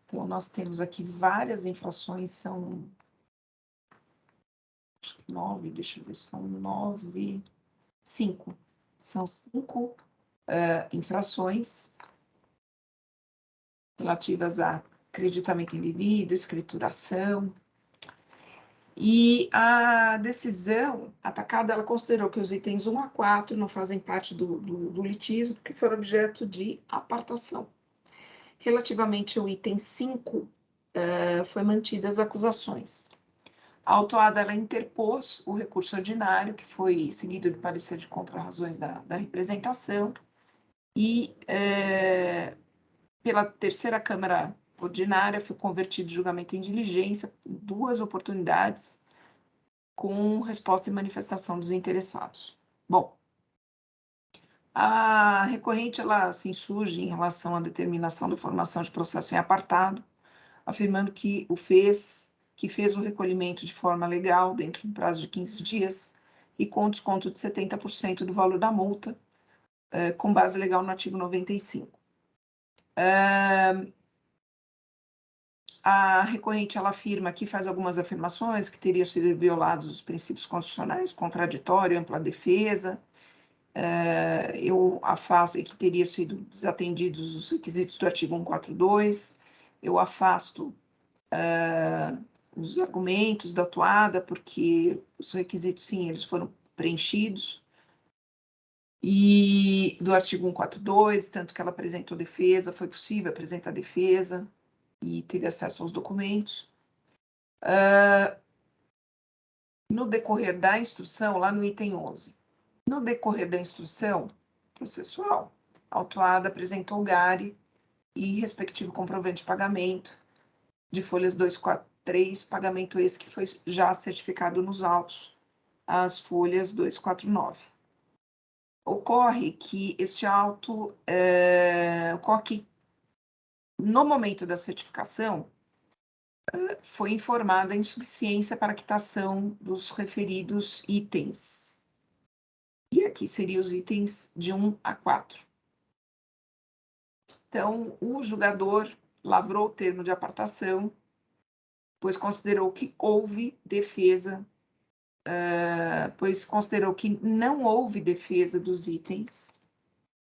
Então, nós temos aqui várias infrações, são... acho que 9, deixa eu ver, são 9... 5. São 5 infrações relativas a acreditamento indevido, escrituração. E a decisão atacada, ela considerou que os itens 1 a 4 não fazem parte do litígio, porque foram objeto de apartação. Relativamente ao item 5, foi mantidas acusações. A autuada, ela interpôs o recurso ordinário, que foi seguido de parecer de contrarrazões da representação, e pela terceira Câmara Ordinária foi convertido em julgamento em diligência em 2 oportunidades, com resposta e manifestação dos interessados. Bom, a recorrente, ela se insurge em relação à determinação da formação de processo em apartado, afirmando que fez o recolhimento de forma legal, dentro de um prazo de 15 dias, e com desconto de 70% do valor da multa, com base legal no artigo 95. A recorrente, ela afirma que faz algumas afirmações que teriam sido violados os princípios constitucionais, contraditório, ampla defesa, eu afasto, e que teriam sido desatendidos os requisitos do artigo 142, eu afasto os argumentos da autuada, porque os requisitos, sim, eles foram preenchidos, e do artigo 142, tanto que ela apresentou defesa, foi possível apresentar defesa, e teve acesso aos documentos. No decorrer da instrução, lá no item 11, no decorrer da instrução processual, a autuada apresentou o GARI e respectivo comprovante de pagamento de folhas 243, pagamento esse que foi já certificado nos autos, as folhas 249. Ocorre que este auto, ocorre que no momento da certificação, foi informada a insuficiência para a quitação dos referidos itens. E aqui seriam os itens de 1 a 4. Então, o julgador lavrou o termo de apartação, pois considerou que houve defesa, pois considerou que não houve defesa dos itens,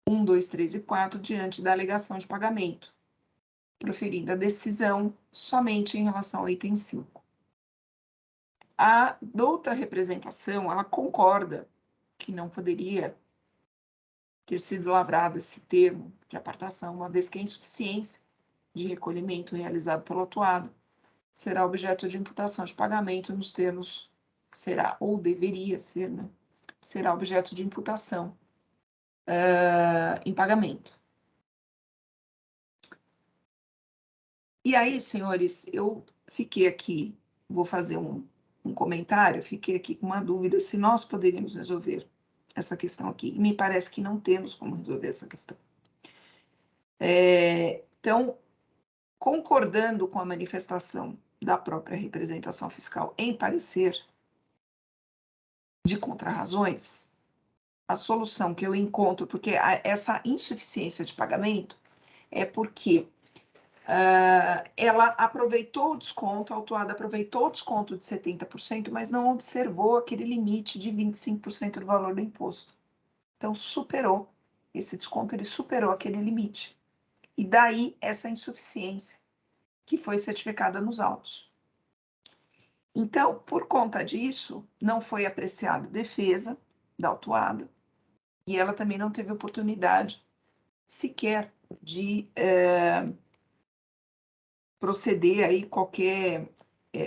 1, 2, 3 e 4 diante da alegação de pagamento, proferindo a decisão somente em relação ao item 5. A douta representação, ela concorda que não poderia ter sido lavrado esse termo de apartação, uma vez que a insuficiência de recolhimento realizado pelo autuado será objeto de imputação de pagamento nos termos, será, ou deveria ser, né? Será objeto de imputação em pagamento. E aí, senhores, eu fiquei aqui, vou fazer um comentário, fiquei aqui com uma dúvida se nós poderíamos resolver essa questão aqui. E me parece que não temos como resolver essa questão. Então, concordando com a manifestação da própria representação fiscal em parecer de contrarrazões, a solução que eu encontro, porque essa insuficiência de pagamento é porque ela aproveitou o desconto, a autuada aproveitou o desconto de 70%, mas não observou aquele limite de 25% do valor do imposto. Então, superou esse desconto, ele superou aquele limite. E daí essa insuficiência que foi certificada nos autos. Então, por conta disso, não foi apreciada defesa da autuada e ela também não teve oportunidade sequer de proceder aí qualquer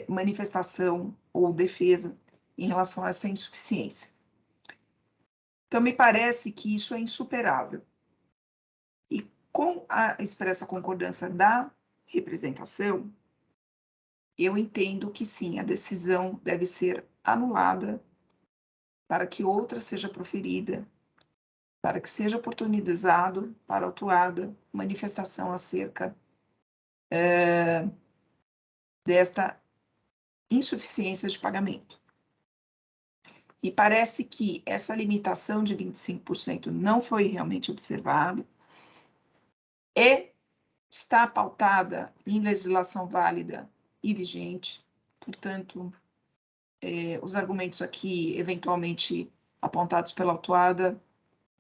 manifestação ou defesa em relação a essa insuficiência. Então, me parece que isso é insuperável. E com a expressa concordância da representação, eu entendo que sim, a decisão deve ser anulada para que outra seja proferida, para que seja oportunizado para a autuada manifestação acerca desta insuficiência de pagamento. E parece que essa limitação de 25% não foi realmente observada e está pautada em legislação válida e vigente, portanto, os argumentos aqui, eventualmente apontados pela autuada,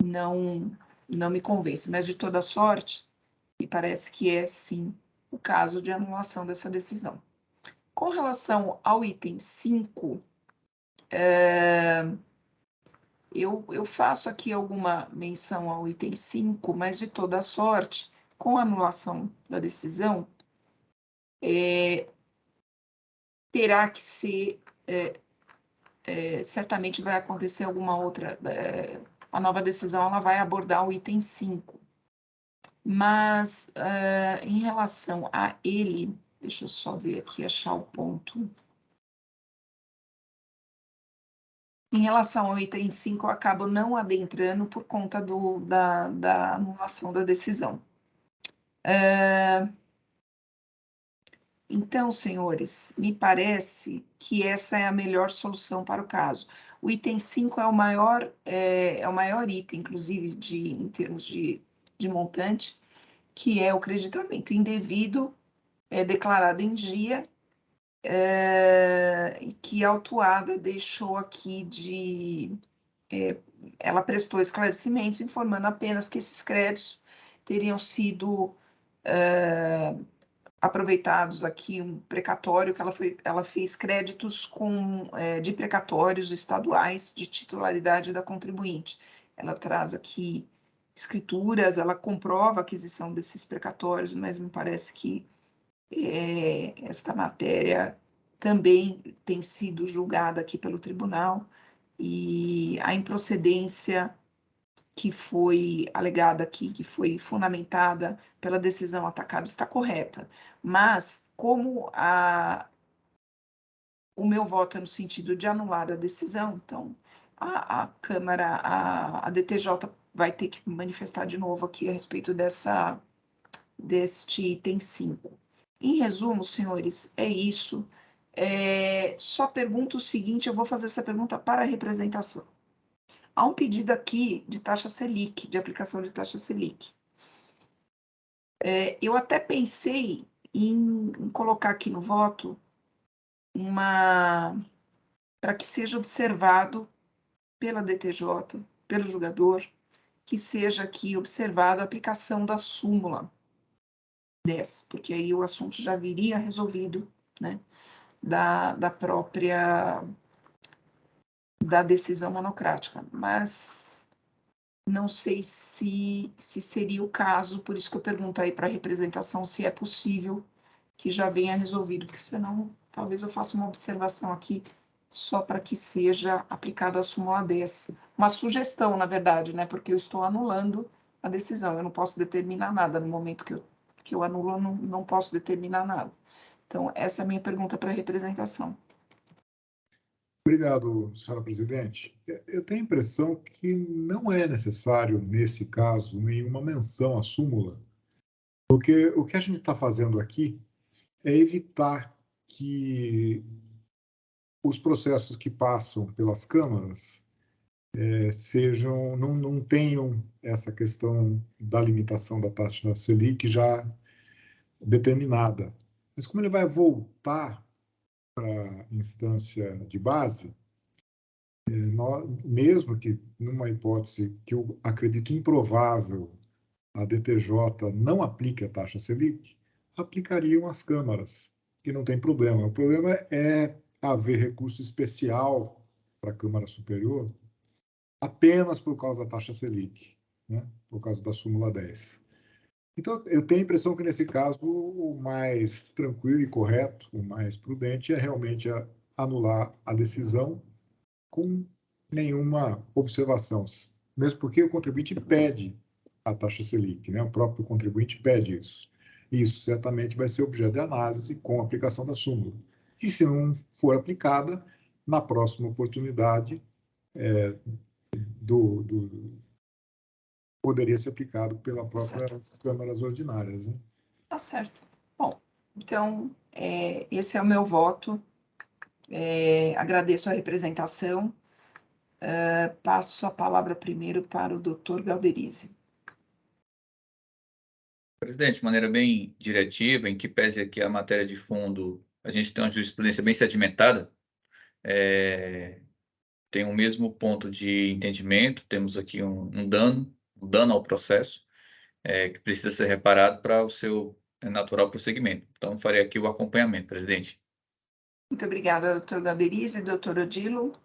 não me convencem, mas de toda sorte, me parece que é, sim, o caso de anulação dessa decisão. Com relação ao item 5, eu faço aqui alguma menção ao item 5, mas de toda sorte, com a anulação da decisão, terá que ser, certamente vai acontecer alguma outra, a nova decisão ela vai abordar o item 5. Mas, em relação a ele, deixa eu só ver aqui, achar o ponto. Em relação ao item 5, eu acabo não adentrando por conta da anulação da decisão. Então, senhores, me parece que essa é a melhor solução para o caso. O item 5 é o maior item, inclusive, em termos de montante, que é o creditamento indevido, declarado em dia, que a autuada deixou aqui ela prestou esclarecimentos informando apenas que esses créditos teriam sido aproveitados aqui, um precatório, que ela fez créditos de precatórios estaduais de titularidade da contribuinte. Ela traz aqui escrituras, ela comprova a aquisição desses precatórios, mas me parece que esta matéria também tem sido julgada aqui pelo tribunal e a improcedência que foi alegada aqui, que foi fundamentada pela decisão atacada, está correta. Mas, como o meu voto é no sentido de anular a decisão, então a Câmara, a DTJ vai ter que manifestar de novo aqui a respeito deste item 5. Em resumo, senhores, é isso. Só pergunto o seguinte, eu vou fazer essa pergunta para a representação. Há um pedido aqui de taxa Selic, de aplicação de taxa Selic. Eu até pensei em colocar aqui no voto para que seja observado pela DTJ, pelo julgador, que seja aqui observada a aplicação da súmula 10, porque aí o assunto já viria resolvido, né, da própria da decisão monocrática, mas não sei se seria o caso, por isso que eu pergunto aí para a representação se é possível que já venha resolvido, porque senão talvez eu faça uma observação aqui só para que seja aplicada a súmula 10. Uma sugestão, na verdade, né? Porque eu estou anulando a decisão, eu não posso determinar nada no momento que eu anulo, eu não posso determinar nada. Então, essa é a minha pergunta para a representação. Obrigado, senhora presidente. Eu tenho a impressão que não é necessário, nesse caso, nenhuma menção à súmula, porque o que a gente está fazendo aqui é evitar que os processos que passam pelas câmaras não tenham essa questão da limitação da taxa Selic já determinada. Mas como ele vai voltar para a instância de base, mesmo que numa hipótese que eu acredito improvável, a DTJ não aplique a taxa Selic, aplicariam as câmaras, que não tem problema. O problema é haver recurso especial para a Câmara Superior apenas por causa da taxa Selic, né? Por causa da súmula 10. Então, eu tenho a impressão que, nesse caso, o mais tranquilo e correto, o mais prudente, é realmente anular a decisão com nenhuma observação, mesmo porque o contribuinte pede a taxa Selic, né? O próprio contribuinte pede isso. Isso certamente vai ser objeto de análise com a aplicação da súmula. E se não for aplicada, na próxima oportunidade, poderia ser aplicado pelas próprias câmaras ordinárias, né? Tá certo. Bom, então, esse é o meu voto. Agradeço a representação. Passo a palavra primeiro para o doutor Galderizzi. Presidente, de maneira bem diretiva, em que pese aqui a matéria de fundo, a gente tem uma jurisprudência bem sedimentada, tem o mesmo ponto de entendimento, temos aqui um dano ao processo, que precisa ser reparado para o seu natural prosseguimento. Então, farei aqui o acompanhamento, presidente. Muito obrigada, doutor Galderizzi. Doutor Odilo?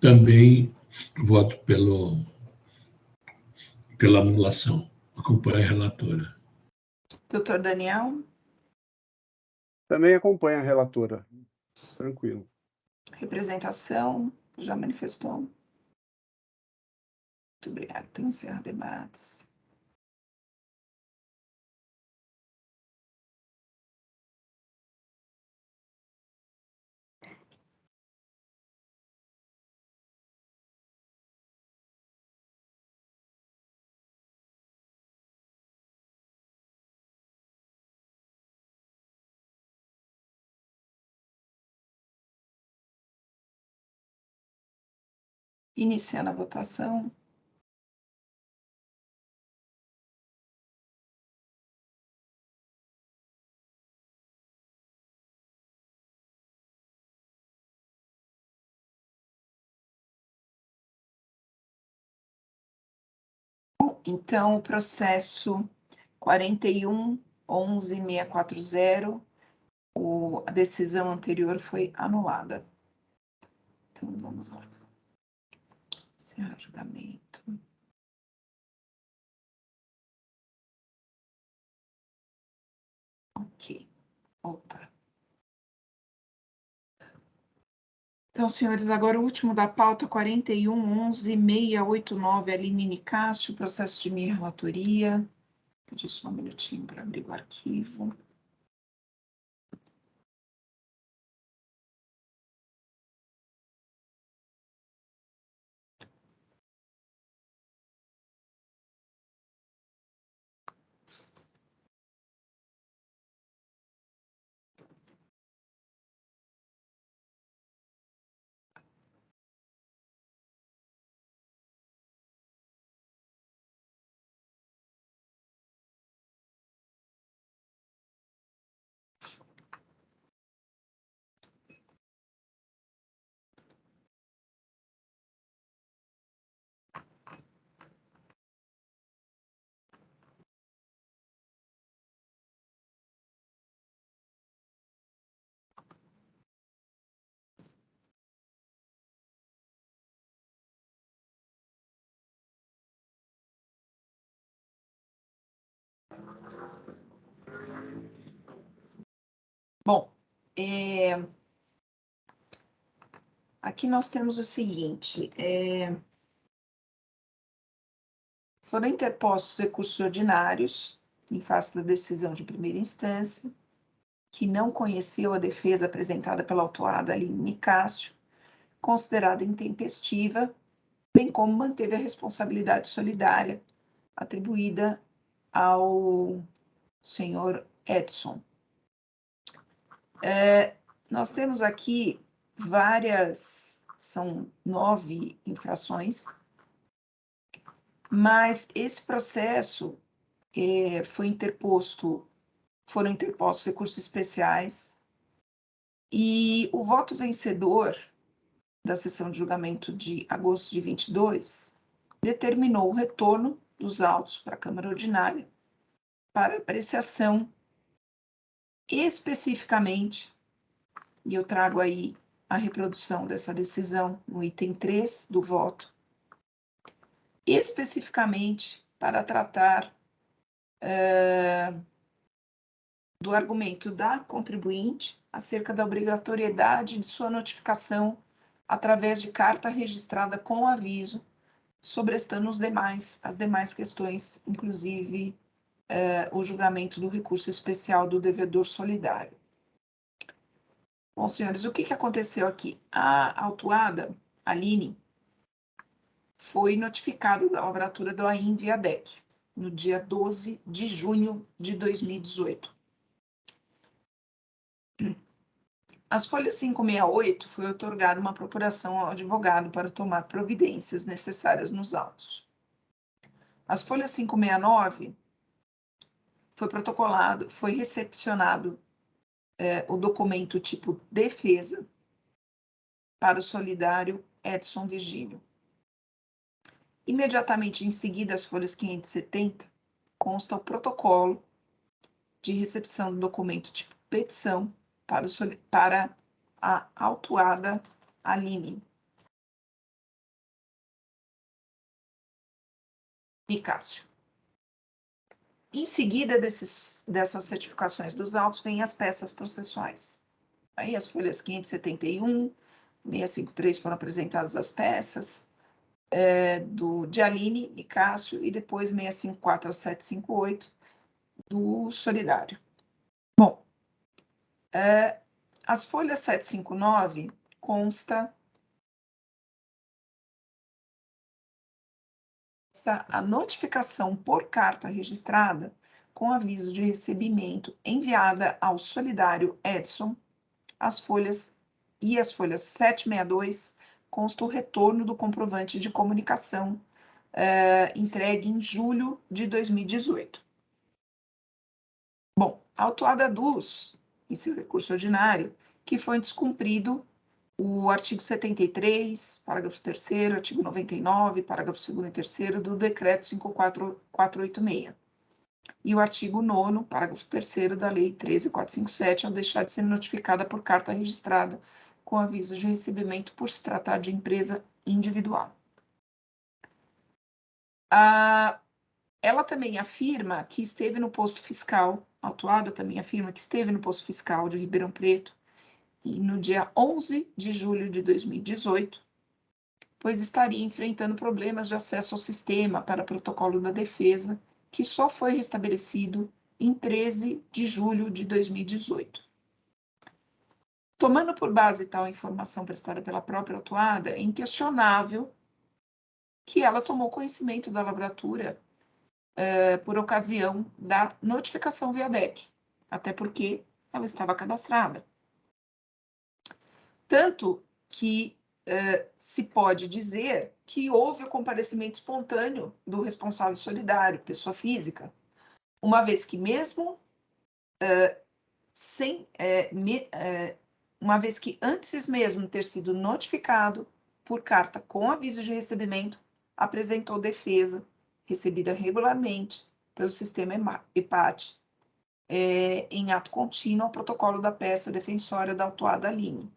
Também voto pela anulação. Acompanho a relatora. Doutor Daniel? Também acompanha a relatora. Tranquilo. Representação? Já manifestou? Muito obrigada. Então, encerro debates. Iniciando a votação. Então, o processo 41.11.640, a decisão anterior foi anulada. Então, vamos lá. Encerrar julgamento. Ok. Voltar. Então, senhores, agora o último da pauta, 41.11.689, Aline Nicásio, processo de minha relatoria. Vou pedir só um minutinho para abrir o arquivo. Bom, aqui nós temos o seguinte, foram interpostos recursos ordinários em face da decisão de primeira instância, que não conheceu a defesa apresentada pela autuada Aline Nicásio, considerada intempestiva, bem como manteve a responsabilidade solidária atribuída ao senhor Edson. Nós temos aqui são 9 infrações, mas esse processo foram interpostos recursos especiais e o voto vencedor da sessão de julgamento de agosto de 22 determinou o retorno dos autos para a Câmara Ordinária para apreciação especificamente, e eu trago aí a reprodução dessa decisão no item 3 do voto, especificamente para tratar do argumento da contribuinte acerca da obrigatoriedade de sua notificação através de carta registrada com aviso, sobrestando as demais questões, inclusive o julgamento do recurso especial do devedor solidário. Bom, senhores, o que aconteceu aqui? A autuada, Aline, foi notificada da lavratura do AIM via DEC, no dia 12 de junho de 2018. As folhas 568 foi otorgada uma procuração ao advogado para tomar providências necessárias nos autos. As folhas 569 foi recepcionado o documento tipo defesa para o solidário Edson Virgínio. Imediatamente em seguida, as folhas 570, consta o protocolo de recepção do documento tipo petição para a autuada Aline Nicásio. Em seguida dessas certificações dos autos, vêm as peças processuais. Aí as folhas 571, 653 foram apresentadas as peças de Aline Nicásio e depois 654 a 758 do solidário. Bom, as folhas 759 consta a notificação por carta registrada com aviso de recebimento enviada ao solidário Edson. As folhas 762 consta o retorno do comprovante de comunicação entregue em julho de 2018. Bom, a autuada aduz, em seu recurso ordinário, que foi descumprido o artigo 73, parágrafo 3º, artigo 99, parágrafo 2º e 3º do decreto 54486. E o artigo 9º, parágrafo 3º da lei 13.457, ao deixar de ser notificada por carta registrada com aviso de recebimento por se tratar de empresa individual. Ela também afirma que esteve no posto fiscal, a autuada também afirma que esteve no posto fiscal de Ribeirão Preto, e no dia 11 de julho de 2018, pois estaria enfrentando problemas de acesso ao sistema para protocolo da defesa, que só foi restabelecido em 13 de julho de 2018. Tomando por base tal informação prestada pela própria autuada, é inquestionável que ela tomou conhecimento da lavratura por ocasião da notificação via DEC, até porque ela estava cadastrada. Tanto que se pode dizer que houve o comparecimento espontâneo do responsável solidário, pessoa física, uma vez que mesmo uma vez que antes mesmo ter sido notificado por carta com aviso de recebimento, apresentou defesa recebida regularmente pelo sistema EPAT em ato contínuo ao protocolo da peça defensória da autuada Aline.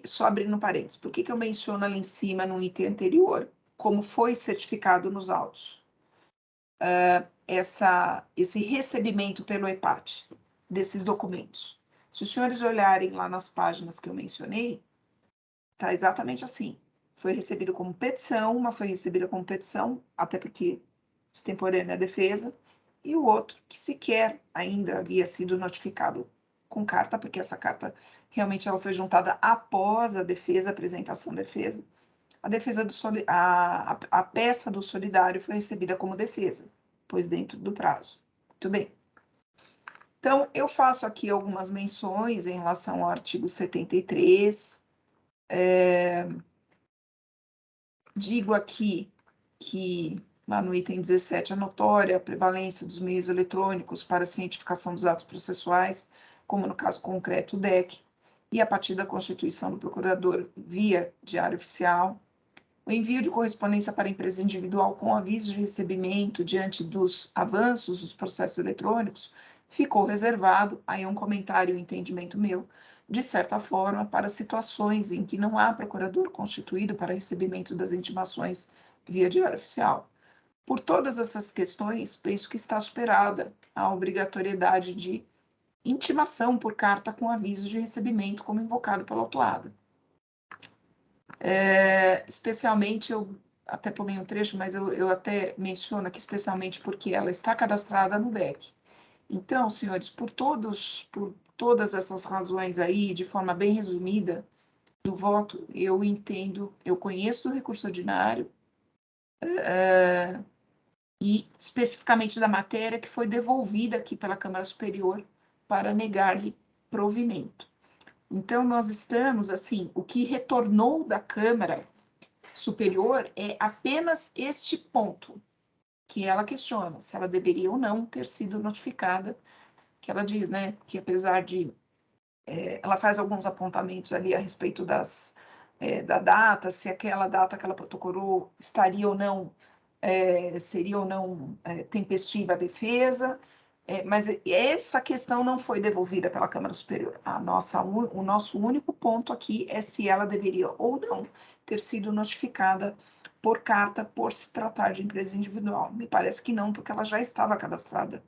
Só abrindo parênteses, por que eu menciono ali em cima, no item anterior, como foi certificado nos autos? esse recebimento pelo EPAT desses documentos. Se os senhores olharem lá nas páginas que eu mencionei, está exatamente assim. Foi recebido como petição, uma foi recebida como petição, até porque extemporânea a defesa, e o outro que sequer ainda havia sido notificado com carta, porque essa carta realmente ela foi juntada após a defesa, a apresentação da defesa. A peça do solidário foi recebida como defesa, pois dentro do prazo. Muito bem. Então, eu faço aqui algumas menções em relação ao artigo 73. Digo aqui que, lá no item 17, a notória prevalência dos meios eletrônicos para a cientificação dos atos processuais, como no caso concreto o DEC, e a partir da constituição do procurador via diário oficial, o envio de correspondência para a empresa individual com aviso de recebimento diante dos avanços dos processos eletrônicos ficou reservado, aí um comentário e entendimento meu, de certa forma, para situações em que não há procurador constituído para recebimento das intimações via diário oficial. Por todas essas questões, penso que está superada a obrigatoriedade de intimação por carta com aviso de recebimento, como invocado pela autuada. Especialmente, eu até pulei um trecho, mas eu até menciono aqui especialmente porque ela está cadastrada no DEC. Então, senhores, por todas essas razões aí, de forma bem resumida, do voto, eu entendo, eu conheço do recurso ordinário, e especificamente da matéria que foi devolvida aqui pela Câmara Superior para negar-lhe provimento. Então, nós estamos, assim, o que retornou da Câmara Superior é apenas este ponto, que ela questiona se ela deveria ou não ter sido notificada, que ela diz, né, que apesar de... ela faz alguns apontamentos ali a respeito da data, se aquela data que ela protocolou estaria ou não, seria ou não tempestiva a defesa, mas essa questão não foi devolvida pela Câmara Superior. O nosso único ponto aqui é se ela deveria ou não ter sido notificada por carta, por se tratar de empresa individual. Me parece que não, porque ela já estava cadastrada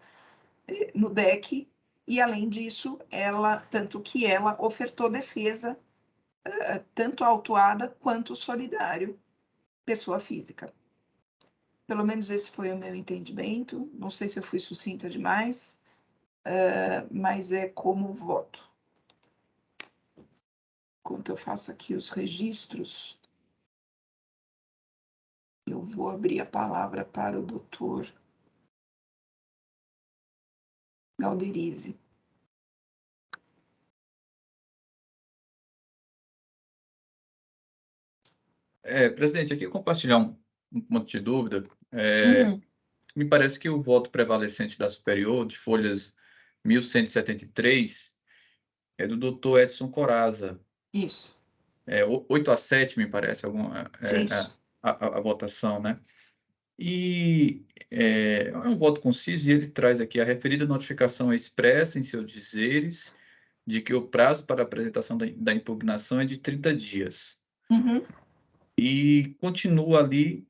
no DEC, e além disso, tanto que ela ofertou defesa, tanto a autuada quanto o solidário, pessoa física. Pelo menos esse foi o meu entendimento. Não sei se eu fui sucinta demais, mas é como voto. Enquanto eu faço aqui os registros, eu vou abrir a palavra para o doutor Galderize. Presidente, aqui compartilhar um ponto de dúvida. Me parece que o voto prevalecente da Superior, de folhas 1173, é do doutor Edson Coraza. Isso. 8-7, me parece, a votação, né? E é um voto conciso e ele traz aqui: a referida notificação é expressa em seus dizeres de que o prazo para a apresentação da impugnação é de 30 dias. E continua ali,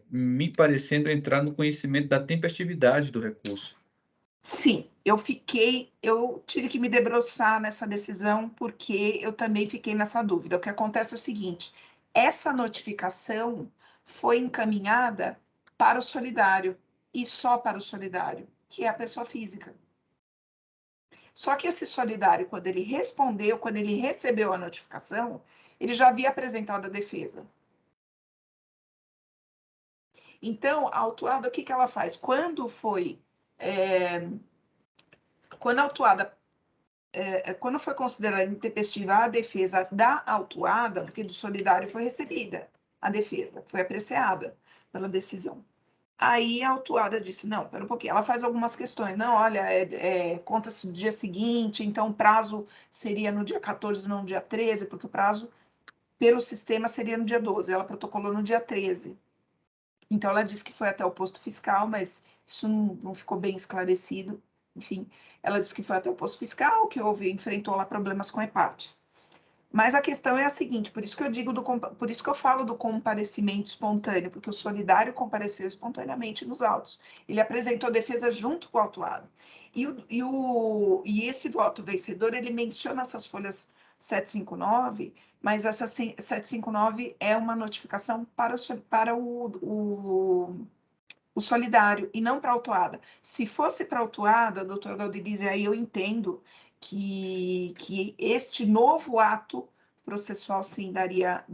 me parecendo entrar no conhecimento da tempestividade do recurso. Sim, eu tive que me debruçar nessa decisão, porque eu também fiquei nessa dúvida. O que acontece é o seguinte: essa notificação foi encaminhada para o solidário, e só para o solidário, que é a pessoa física. Só que esse solidário, quando ele recebeu a notificação, ele já havia apresentado a defesa. Então, a autuada, o que ela faz? Quando a autuada, quando foi considerada intempestiva a defesa da autuada, porque do solidário foi recebida a defesa, foi apreciada pela decisão. Aí a autuada disse: não, pera um pouquinho. Ela faz algumas questões. Não, olha, conta-se no dia seguinte, então o prazo seria no dia 14, não no dia 13, porque o prazo, pelo sistema, seria no dia 12. Ela protocolou no dia 13. Então, ela disse que foi até o posto fiscal, mas isso não ficou bem esclarecido. Enfim, ela disse que foi até o posto fiscal, que enfrentou lá problemas com a EPAT. Mas a questão é a seguinte, por isso que eu digo por isso que eu falo do comparecimento espontâneo, porque o solidário compareceu espontaneamente nos autos. Ele apresentou defesa junto com o autuado. E esse voto vencedor, ele menciona essas folhas 759, mas essa 759 é uma notificação para o solidário e não para a autuada. Se fosse para a autuada, doutor Galderize, aí eu entendo que este novo ato processual, sim, daria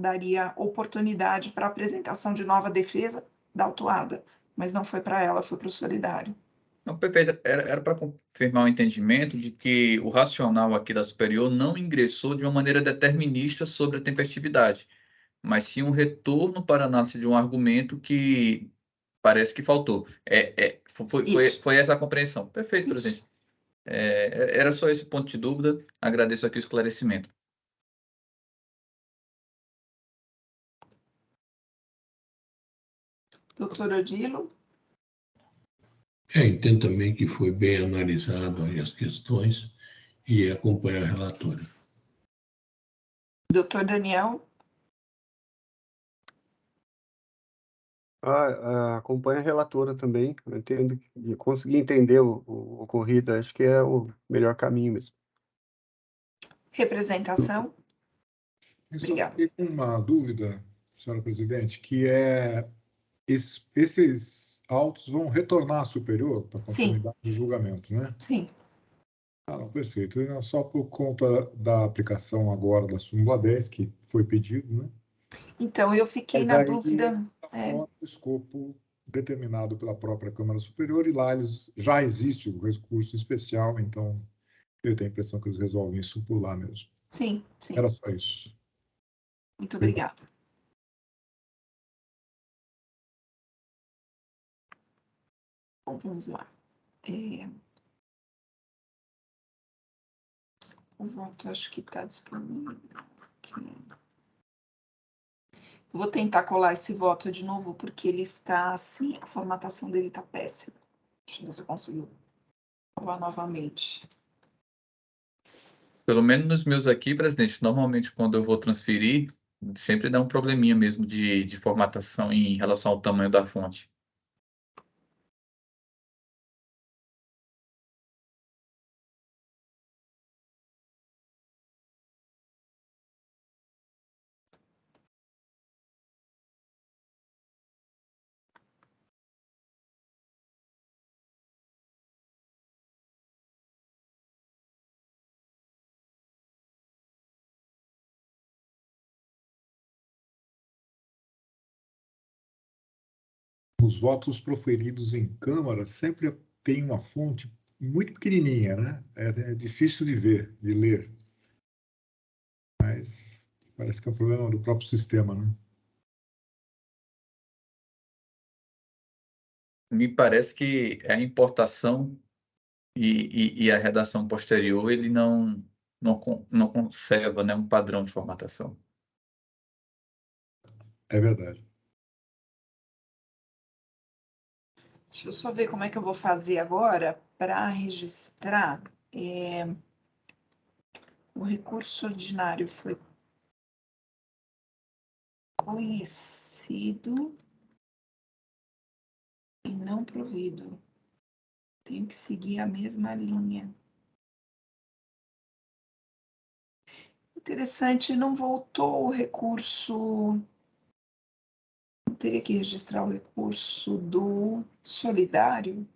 oportunidade para apresentação de nova defesa da autuada, mas não foi para ela, foi para o solidário. Não, perfeito. Era para confirmar o entendimento de que o racional aqui da superior não ingressou de uma maneira determinista sobre a tempestividade, mas sim um retorno para análise de um argumento que parece que faltou. Foi essa a compreensão. Perfeito, Isso. presidente. Era só esse ponto de dúvida. Agradeço aqui o esclarecimento. Doutor Odilo? Entendo também que foi bem analisado aí as questões e acompanha a relatora. Doutor Daniel? Acompanha a relatora também. Eu entendo e consegui entender o ocorrido. Acho que é o melhor caminho mesmo. Representação? Eu só Obrigada. fiquei com uma dúvida, senhora presidente, que esses autos vão retornar à superior para continuidade de julgamento, né? Sim. Não, perfeito. Só por conta da aplicação agora da súmula 10, que foi pedido, né? Então, eu fiquei Mas na aí dúvida. está fora do escopo determinado pela própria Câmara Superior, e lá já existe o recurso especial, então eu tenho a impressão que eles resolvem isso por lá mesmo. Sim, sim. Era só isso. Muito obrigada. Bom, vamos lá. O voto acho que está disponível aqui. Vou tentar colar esse voto de novo, porque ele está assim, a formatação dele está péssima. Deixa eu ver se eu consigo colar novamente. Pelo menos nos meus aqui, presidente, normalmente quando eu vou transferir, sempre dá um probleminha mesmo de formatação em relação ao tamanho da fonte. Os votos proferidos em Câmara sempre tem uma fonte muito pequenininha, né? É difícil de ver, de ler. Mas parece que é um problema do próprio sistema, né? Me parece que a importação e a redação posterior, ele não conserva, né, um padrão de formatação. É verdade. Deixa eu só ver como é que eu vou fazer agora para registrar. O recurso ordinário foi conhecido e não provido. Tenho que seguir a mesma linha. Interessante, não voltou o recurso. Eu teria que registrar o recurso do solidário.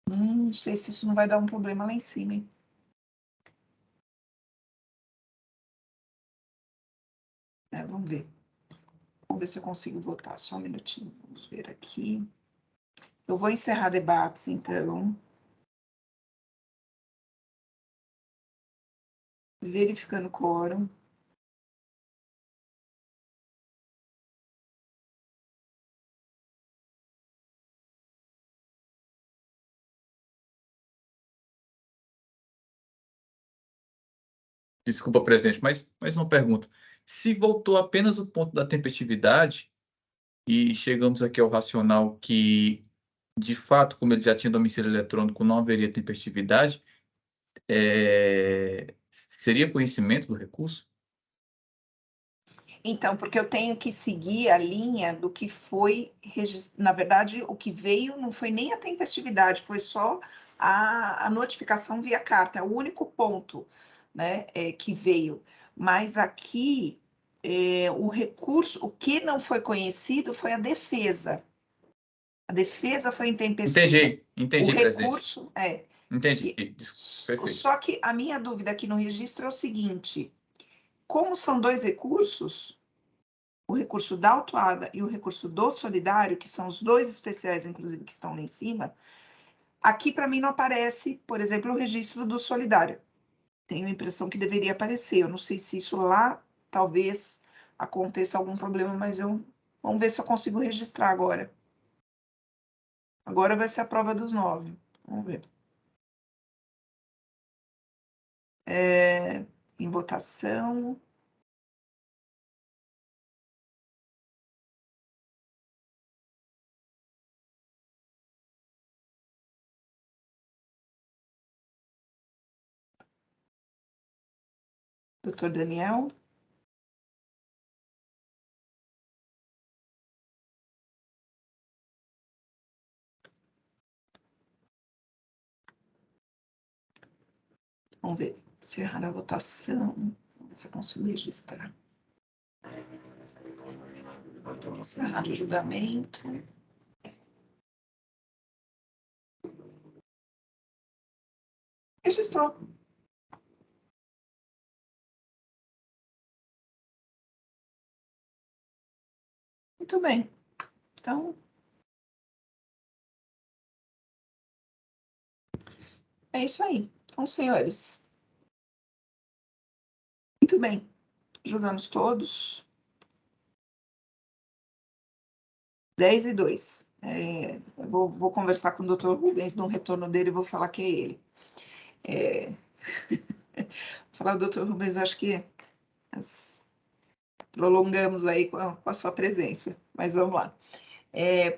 Não sei se isso não vai dar um problema lá em cima, hein? Vamos ver. Vamos ver se eu consigo votar. Só um minutinho. Vamos ver aqui. Eu vou encerrar debates, então. Verificando o quórum. Desculpa, presidente, mas uma pergunta. Se voltou apenas o ponto da tempestividade e chegamos aqui ao racional que, de fato, como ele já tinha domicílio eletrônico, não haveria tempestividade, seria conhecimento do recurso? Então, porque eu tenho que seguir a linha do que foi, na verdade, o que veio não foi nem a tempestividade, foi só a notificação via carta, é o único ponto, né, que veio. Mas aqui, o recurso, o que não foi conhecido foi a defesa. A defesa foi intempestiva. Entendi, o presidente. recurso, Entendi, perfeito. Só que a minha dúvida aqui no registro é o seguinte, como são 2 recursos, o recurso da autuada e o recurso do solidário, que são os 2 especiais, inclusive, que estão lá em cima, aqui para mim não aparece, por exemplo, o registro do solidário. Tenho a impressão que deveria aparecer. Eu não sei se isso lá, talvez, aconteça algum problema, mas vamos ver se eu consigo registrar agora. Agora vai ser a prova dos 9. Vamos ver. Em votação. Doutor Daniel. Vamos ver. Encerrar a votação. Vamos ver se eu consigo registrar. Então, encerrar o julgamento. Registrou. Muito bem. Então, é isso aí. Então, senhores. Muito bem. Julgamos todos. 10-2. Eu vou conversar com o Dr. Rubens no retorno dele e vou falar que é ele. Falar do Dr. Rubens, acho que prolongamos aí com a sua presença, mas vamos lá.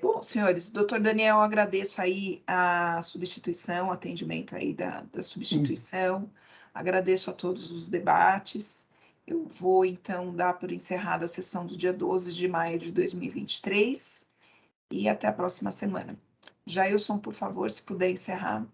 Bom, senhores, doutor Daniel, eu agradeço aí a substituição, o atendimento aí da substituição, agradeço a todos os debates. Eu vou, então, dar por encerrada a sessão do dia 12 de maio de 2023 e até a próxima semana. Jailson, por favor, se puder encerrar.